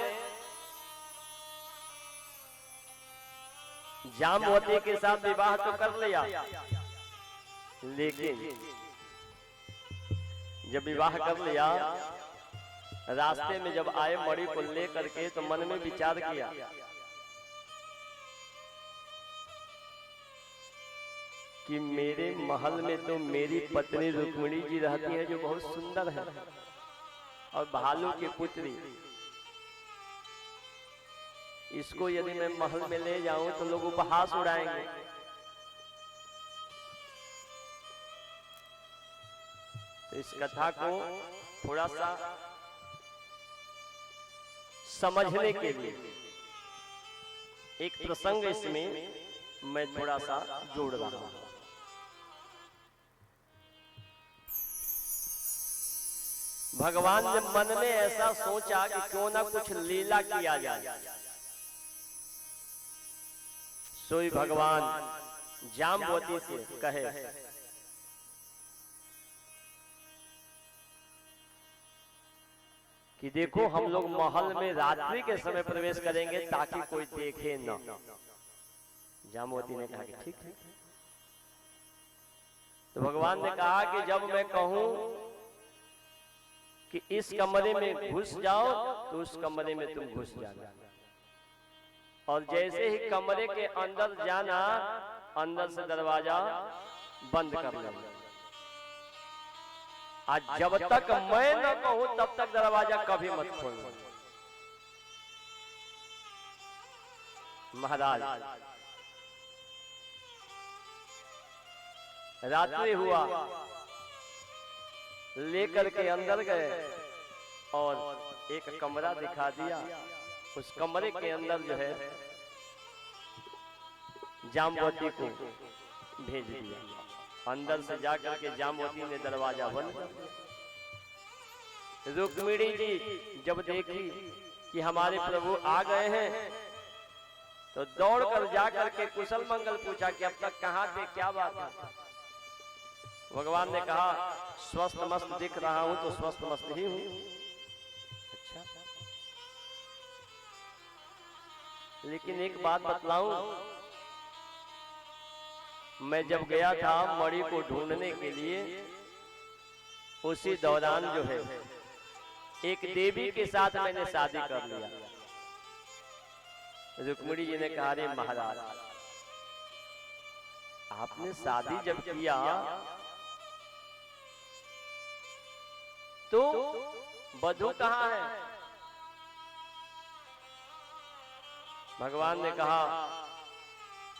जाम्बवती के साथ विवाह तो कर लिया, लेकिन जब विवाह कर लिया, रास्ते में जब आए मणि को लेकर के तो मन में विचार किया कि मेरे महल में तो मेरी पत्नी रुक्मिणी जी रहती है जो बहुत सुंदर है, और भालू की पुत्री, इसको यदि मैं महल में ले जाऊं तो लोग उपहास उड़ाएंगे। तो इस कथा को थोड़ा सा समझने के लिए एक प्रसंग इसमें मैं थोड़ा सा जोड़ रहा हूं। भगवान ने मन में ऐसा सोचा कि क्यों ना कुछ लीला किया जाए। सोई भगवान जाम्बवती से कहे कि देखो हम लोग महल में रात्रि के समय प्रवेश करेंगे ताकि कोई देखे न। जाम्बवती ने कहा कि ठीक है। तो भगवान ने कहा कि जब मैं कहूं कि इस कमरे में घुस जाओ तो उस कमरे में तुम घुस जाना, और जैसे ही कमरे के अंदर जाना, अंदर से दरवाजा बंद कर लेना। आज जब तक मैं न कहूं तब तक दरवाजा कभी मत खोलना। महाराज रात्रि हुआ, लेकर के अंदर गए और एक कमरा दिखा दिया। उस कमरे के अंदर जो है जाम्बवती को भेज दिया। अंदर से जाकर के जाम्बवती ने दरवाजा बंद कर दिया। रुक्मिणी जी जब देखी कि हमारे प्रभु आ गए हैं तो दौड़कर जाकर के कुशल मंगल पूछा कि अब तक कहाँ थे, क्या बात है। भगवान ने कहा स्वस्थ मस्त दिख रहा हूं तो स्वस्थ मस्त ही हूं। अच्छा, लेकिन एक बात बतलाऊं, मैं जब गया था मणि को ढूंढने के लिए, उसी दौरान जो है एक देवी के साथ मैंने शादी कर लिया। रुक्मिणी जी ने कहा रे महाराज, आपने शादी जब किया तो वधू कहाँ है? भगवान ने कहा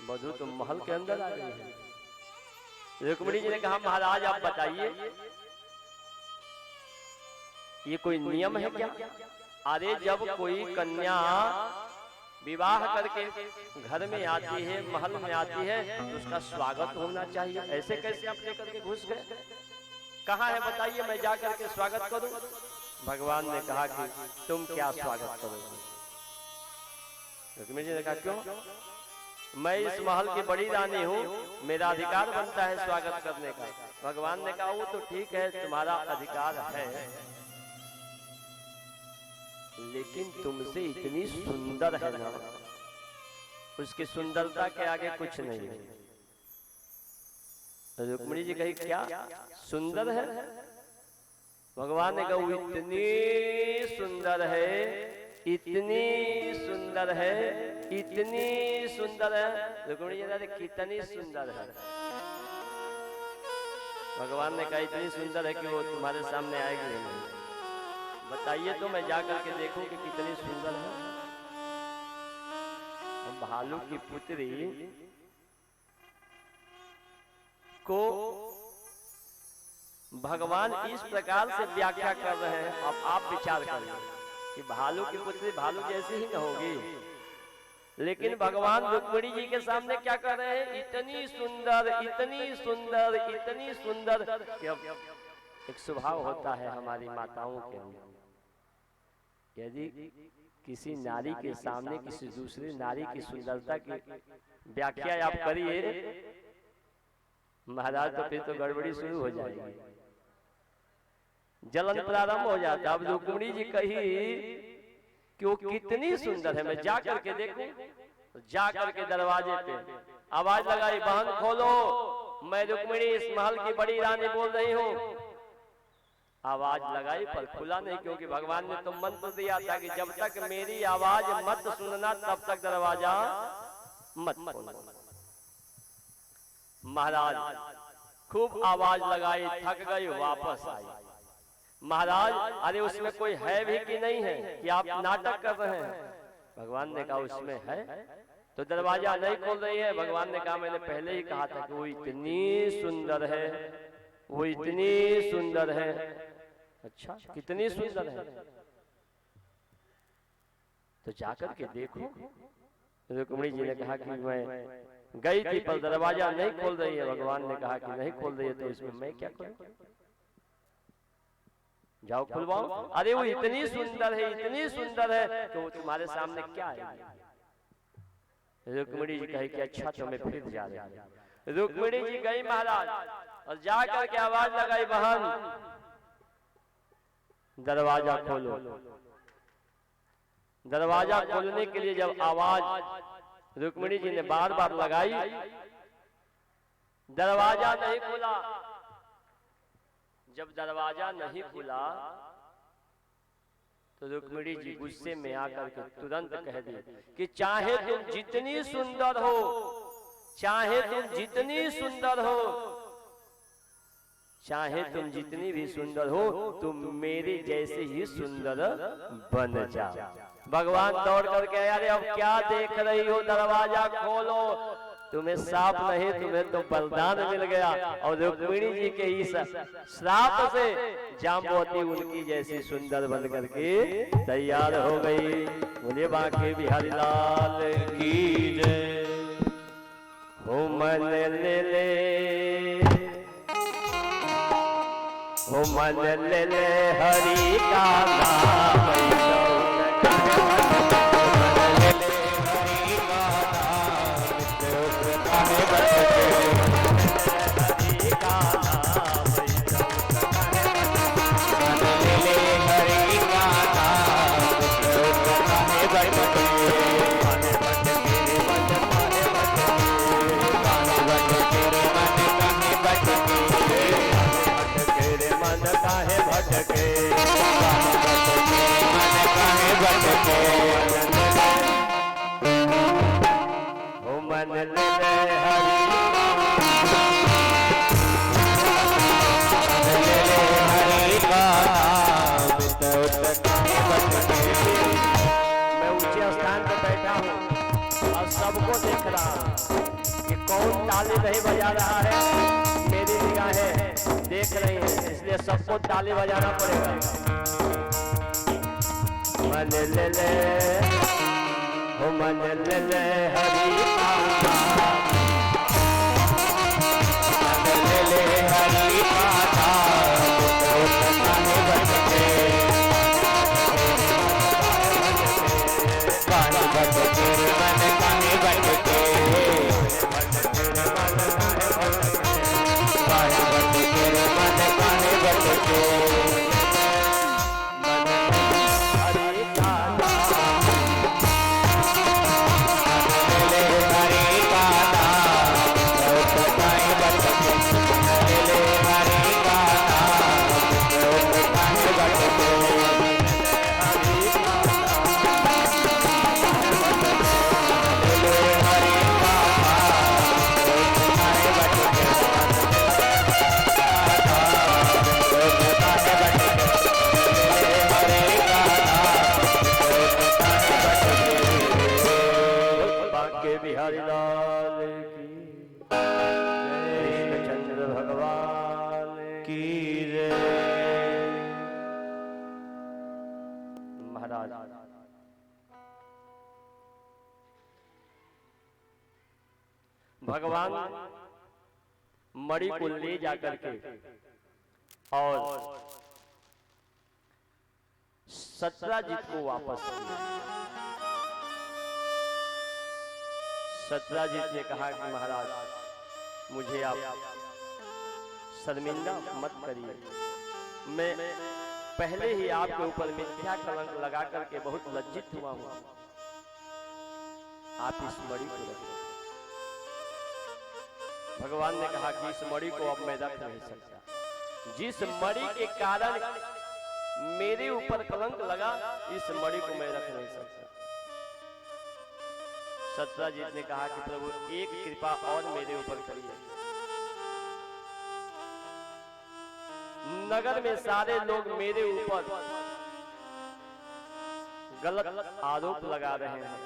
वधू तो महल के अंदर आ गई है। रुक्मिणी जी ने कहा महाराज आप बताइए ये कोई नियम है क्या? अरे जब कोई कन्या विवाह करके घर में आती है, महल में आती है, तो उसका स्वागत होना चाहिए। ऐसे कैसे आप लेकर के घुस गए? कहाँ है बताइए, मैं जा करके स्वागत करूं। भगवान ने कहा कि तुम क्या स्वागत करोगे? रुक्मिणी जी ने कहा क्यों? मैं इस महल की बड़ी रानी हूँ, मेरा अधिकार बनता है स्वागत करने का। भगवान ने कहा वो तो ठीक है, तुम्हारा अधिकार है, लेकिन तुमसे इतनी सुंदर है ना, उसकी सुंदरता के आगे कुछ नहीं है। रुक्मिणी जी कही क्या सुंदर है? भगवान ने कहा इतनी सुंदर है, इतनी सुंदर है, इतनी सुंदर है। रुक्मिणी जी ने कितनी सुंदर है? भगवान ने कहा इतनी सुंदर है कि वो तुम्हारे सामने आएगी नहीं। बताइए तो मैं जाकर के देखूं कि कितनी सुंदर है। भालू की पुत्री को भगवान इस प्रकार से व्याख्या कर रहे हैं। अब आप विचार करिए कि भालू की पुत्री भालू जैसी ही न होगी, लेकिन भगवान रुक्मिणी जी के सामने क्या कर रहे हैं? इतनी सुंदर, इतनी सुंदर, इतनी सुंदर। एक स्वभाव होता है हमारी माताओं के अंदर, यदि किसी नारी के सामने किसी दूसरी नारी की सुंदरता की व्याख्या आप करिए महाराज, तो फिर तो गड़बड़ी शुरू हो जाएगी, जलन प्रारंभ हो जाता। अब रुक्मिणी जी कही कि वो कितनी सुंदर है, मैं जा करके देखूं। जा करके दरवाजे पे आवाज लगाई, बहन खोलो, मैं रुक्मिणी इस महल की बड़ी रानी बोल रही हूँ। आवाज लगाई पर खुला नहीं, क्योंकि भगवान ने तो मंत्र दिया था कि जब तक मेरी आवाज मत सुनना तब तक दरवाजा मत खोलना। महाराज खूब आवाज लगाई, थक गई, वापस आई। महाराज अरे उसमें कोई है भी कि नहीं है कि आप नाटक कर रहे हैं? भगवान ने कहा उसमें है। तो दरवाजा नहीं खोल रही है। भगवान ने कहा मैंने पहले ही कहा था कि वो इतनी सुंदर है, वो इतनी सुंदर है। अच्छा कितनी सुंदर है? तो जाकर के देखो। रुक्मिणी जी ने कहा कि मैं गई थी पर दरवाजा नहीं खोल रही है। भगवान ने कहा कि नहीं खोल रही है तो इसमें मैं क्या करूं? जाओ खुलवाओ। अरे वो इतनी सुंदर है, इतनी सुंदर है कि वो तुम्हारे सामने क्या है? रुक्मिणी जी कहे कि अच्छा तो मैं फिर जा रही हूं। रुक्मिणी जी गई महाराज और जाकर के आवाज लगाई, बहन दरवाजा खोलो। दरवाजा खोलने के लिए जब आवाज रुक्मिणी जी ने बार बार लगाई, दरवाजा नहीं खुला। जब दरवाजा नहीं खुला तो रुक्मिणी जी गुस्से में आकर के तुरंत कह दी कि चाहे तुम जितनी सुंदर हो, चाहे तुम जितनी सुंदर हो, चाहे तुम जितनी भी सुंदर हो, तुम मेरे जैसे ही सुंदर बन जाओ। भगवान दौड़ करके आया, अरे अब क्या देख रही हो, दरवाजा खोलो। तुम्हें श्राप नहीं, तुम्हें तो वरदान मिल गया। और रुक्मिणी जी के इस श्राप से जाम्बवती उनकी जैसी सुंदर बन करके तैयार हो गई। बोले बांके बिहारी लाल की जय। हो मन ले ले, हो मन ले ले हरि का नाम। सबको देख रहा कि कौन ताली नहीं बजा रहा है। मेरी निगाहें देख रही हैं, इसलिए सबको ताली बजाना पड़ेगा। मन ले ले, हो मन ले ले हरि का नाम, मन ले ले हरि का नाम। भगवान मणि को ले जाकर के और सत्राजित को वापस किया। सत्राजित ने कहा कि महाराज मुझे आप शर्मिंदा मत करिए, मैं पहले ही आपके ऊपर मिथ्या कलंक लगा करके बहुत लज्जित हुआ हूं। आप इस मणि को रखिए। भगवान ने कहा कि इस मणि को अब मैं रख नहीं सकता। जिस मणि के कारण मेरे ऊपर कलंक लगा, इस मणि को मैं रख नहीं सकता। सत्राजित ने कहा कि प्रभु एक कृपा और मेरे ऊपर करिए। नगर में सारे लोग मेरे ऊपर गलत आरोप लगा रहे हैं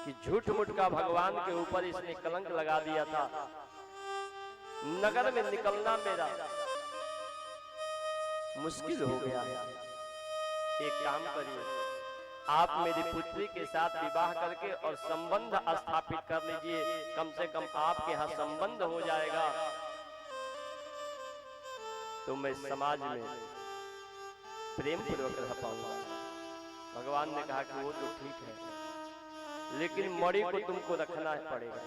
कि झूठ मूठ का भगवान के ऊपर इसने कलंक लगा दिया था। नगर में निकलना मेरा मुश्किल हो गया। एक काम करिए, आप मेरी पुत्री के साथ विवाह करके और संबंध स्थापित कर लीजिए। कम से कम आपके यहाँ संबंध हो जाएगा तो मैं समाज में प्रेम पूर्वक रह पाऊंगा। भगवान ने कहा कि वो तो ठीक है, लेकिन मणि को तुमको रखना पड़ेगा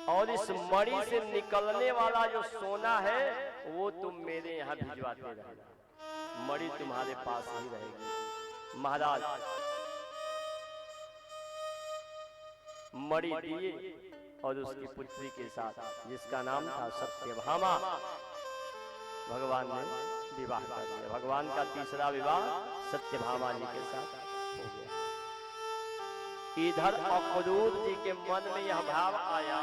और इस मणि से निकलने वाला जो सोना है वो तुम मेरे यहाँ भिजवाते रहना। मणि तुम्हारे पास ही रहेगी। महाराज मणि दिए और उसकी पुत्री के साथ, जिसका नाम था सत्यभामा, भगवान ने विवाह कर दिया। भगवान का तीसरा विवाह सत्यभामा जी के साथ हो गया। इधर अक्रूर जी के मन में यह भाव आया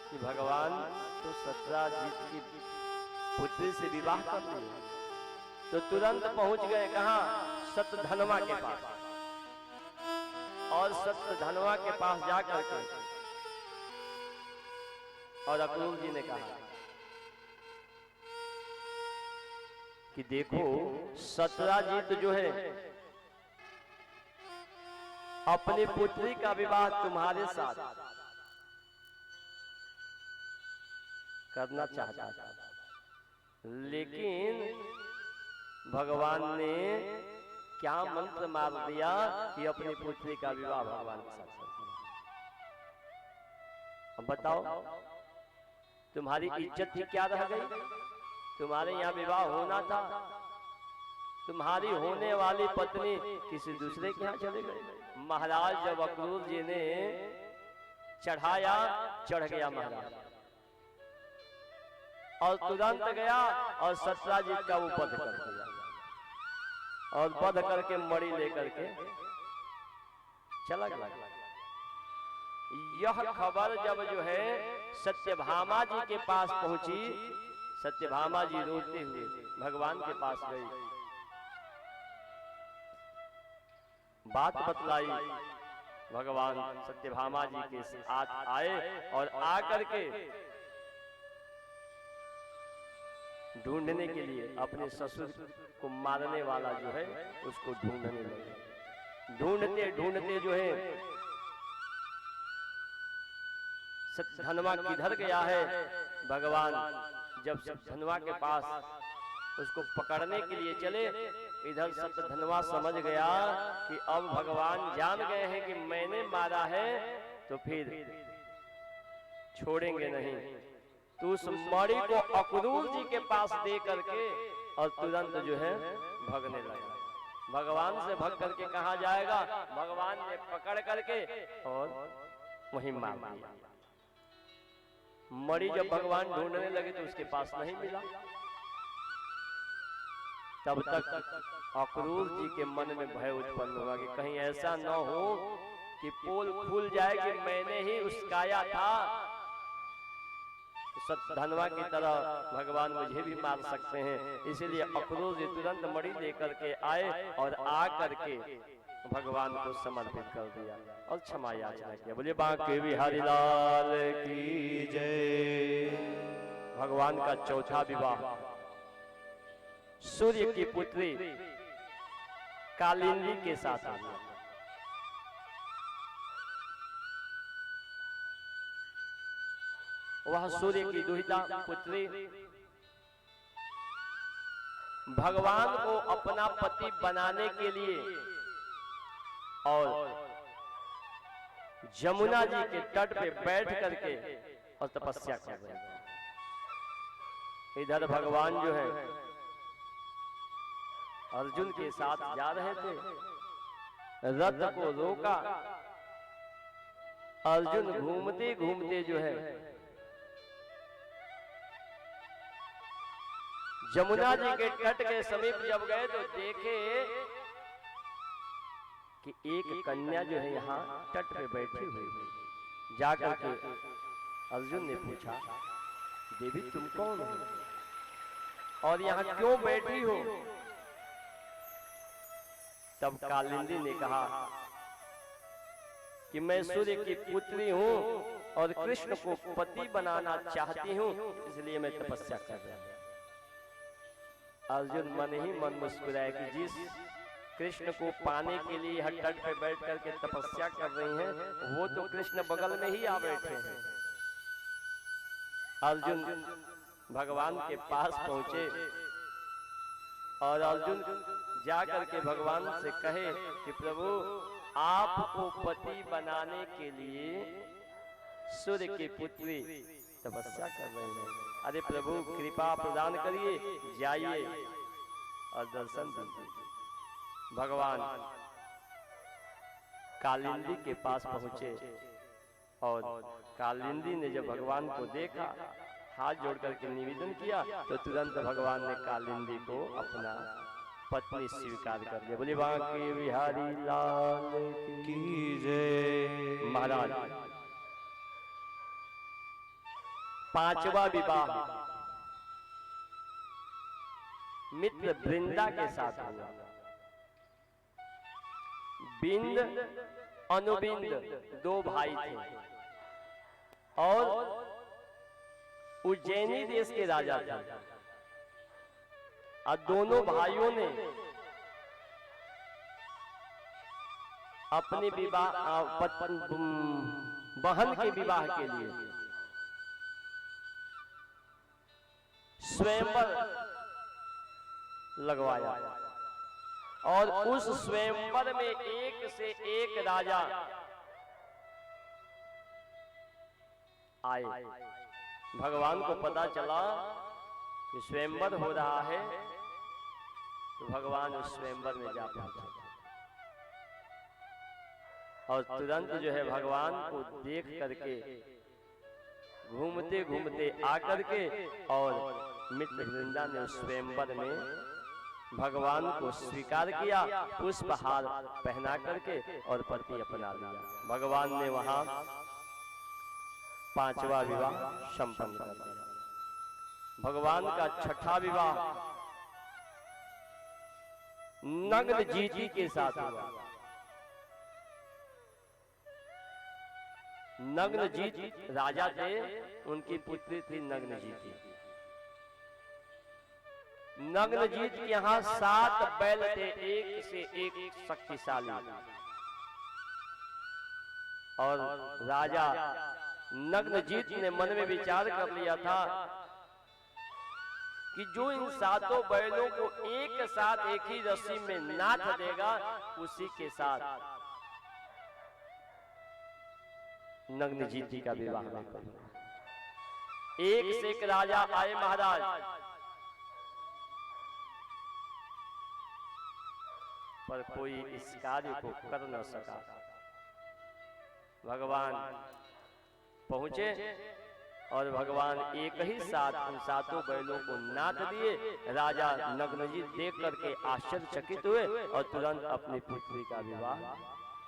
कि भगवान तो सत्यजीत की पुत्री से विवाह कर लिए, तो तुरंत पहुंच गए कहां? सत्यधनवा के पास। और सत्यधनवा के पास जाकर के और अक्रूर जी ने कहा कि देखो सत्यजीत जो है अपनी पुत्री का विवाह तुम्हारे साथ करना चाहता था, लेकिन भगवान ने क्या मंत्र मार दिया कि अपनी पुत्री का विवाह भगवान के साथ कर दिया। अब बताओ तुम्हारी इज्जत ही क्या रह गई? तुम्हारे यहाँ विवाह होना था, तुम्हारी होने वाली पत्नी किसी दूसरे के यहाँ चले गए। महाराज जब अक्रूर जी ने चढ़ाया, चढ़ गया महाराज और तुरंत गया और सत्यजीत का वो वध कर दिया और वध करके मणि लेकर के चला गया। यह खबर जब जो है सत्यभामा जी के पास पहुंची, सत्यभामा जी रोते हुए भगवान के पास गई, बात बतलाई। भगवान सत्यभामा जी के साथ आए और आकर के ढूंढने के लिए अपने ससुर को मारने वाला जो है उसको ढूंढने लगे। ढूंढते ढूंढते जो है सत्यधनवा किधर गया है, भगवान जब सत्यधनवा के पास उसको पकड़ने के लिए चले, इधर सत्यधनवा समझ गया कि अब भगवान जान गए हैं कि मैंने मारा है तो फिर छोड़ेंगे नहीं। तो उस मणि को अक्रूर जी के पास दे करके और तुरंत जो है भगने लगा। भगवान से भग करके कहा जाएगा, भगवान ने पकड़ करके और वहीं मार दिया। मणि जब भगवान ढूंढने लगे तो उसके पास नहीं मिला। तब तक अक्रूर जी के मन में भय उत्पन्न हुआ कि कहीं ऐसा न हो कि पोल खुल जाए कि मैंने ही उसकाया था, सत्यधनवा की तरह भगवान मुझे भी मार सकते हैं। इसीलिए अक्रूर जी तुरंत मणि लेकर के आए और आ करके भगवान को समर्पित कर दिया और क्षमा याचना किया। बोलिए बांके बिहारी लाल की जय। भगवान का चौथा विवाह सूर्य की पुत्री कालिंदी के साथ हुआ। वह सूर्य की दुहिता पुत्री भगवान को अपना पति बनाने के लिए और जमुना जी के तट पे बैठ करके और तपस्या कर रहे थे। इधर भगवान जो है अर्जुन के साथ जा रहे थे, रथ को रोका। अर्जुन घूमते घूमते जो है जमुना जी के तट के समीप जब गए तो देखे कि एक कन्या जो है यहाँ तट पे बैठी हुई है। जाकर के अर्जुन ने पूछा, देवी तुम कौन हो और यहाँ क्यों बैठी हो? तब कालिंदी ने कहा कि मैं सूर्य की पुत्री हूँ और कृष्ण को पति बनाना चाहती हूँ, इसलिए मैं तपस्या कर रहा हूँ। अर्जुन मन ही मन मुस्कुराए कि जिस कृष्ण को पाने के लिए हर तट पे बैठ करके तपस्या कर रही हैं, वो तो कृष्ण बगल में ही आ बैठे हैं। अर्जुन भगवान के पास पहुंचे और अर्जुन जाकर के भगवान से कहे कि प्रभु आपको पति बनाने के लिए सूर्य की पुत्री तपस्या कर रहे हैं। अरे प्रभु कृपा प्रदान करिए, जाइए और दर्शन दीजिए। भगवान कालिंदी के पास पहुंचे और कालिंदी ने जब भगवान को देखा, हाथ जोड़ करके निवेदन किया, तो तुरंत भगवान ने कालिंदी को अपना पत्नी स्वीकार कर लिया। बोले बांके बिहारी लाल की जय। महाराज पांचवा विवाह मित्र वृंदा के साथ हुआ। बिंद अनुबिंद दो भाई थे और उज्जैनी देश के राजा थे, और दोनों भाइयों ने अपने बहन के विवाह के लिए स्वयंवर लगवाया और उस स्वयंवर में एक से एक राजा आए। भगवान को पता चला कि स्वयंवर हो रहा है, तो भगवान उस स्वयंवर में जा पहुंचे और तुरंत जो है भगवान को देख करके घूमते घूमते आकर के और मित्र वृंदा ने उस स्वयंवर में भगवान को स्वीकार किया, पुष्पहार पहना करके और पति अपना लिया। भगवान ने वहां पांचवा विवाह संपन्न कर दिया। भगवान का छठा विवाह नग्न जीती के साथ हुआ। नग्नजीत राजा थे, उनकी पुत्री थी नग्नजीती। नग्नजीत के यहाँ 7 बैल थे, एक से एक शक्तिशाली, और राजा नग्नजीत ने मन में विचार कर लिया था कि जो इन 7 बैलों को एक साथ एक ही रस्सी में नाथ देगा, उसी के साथ नग्नजीती का विवाह मैं करूंगा। एक से एक राजा आए महाराज, पर कोई इस कार्य को कर न सका। भगवान पहुंचे और भगवान एक ही साथ उन 7 बैलों को नाथ दिए। राजा नग्नजीत देख करके आश्चर्यचकित हुए और तुरंत अपनी पुत्री का विवाह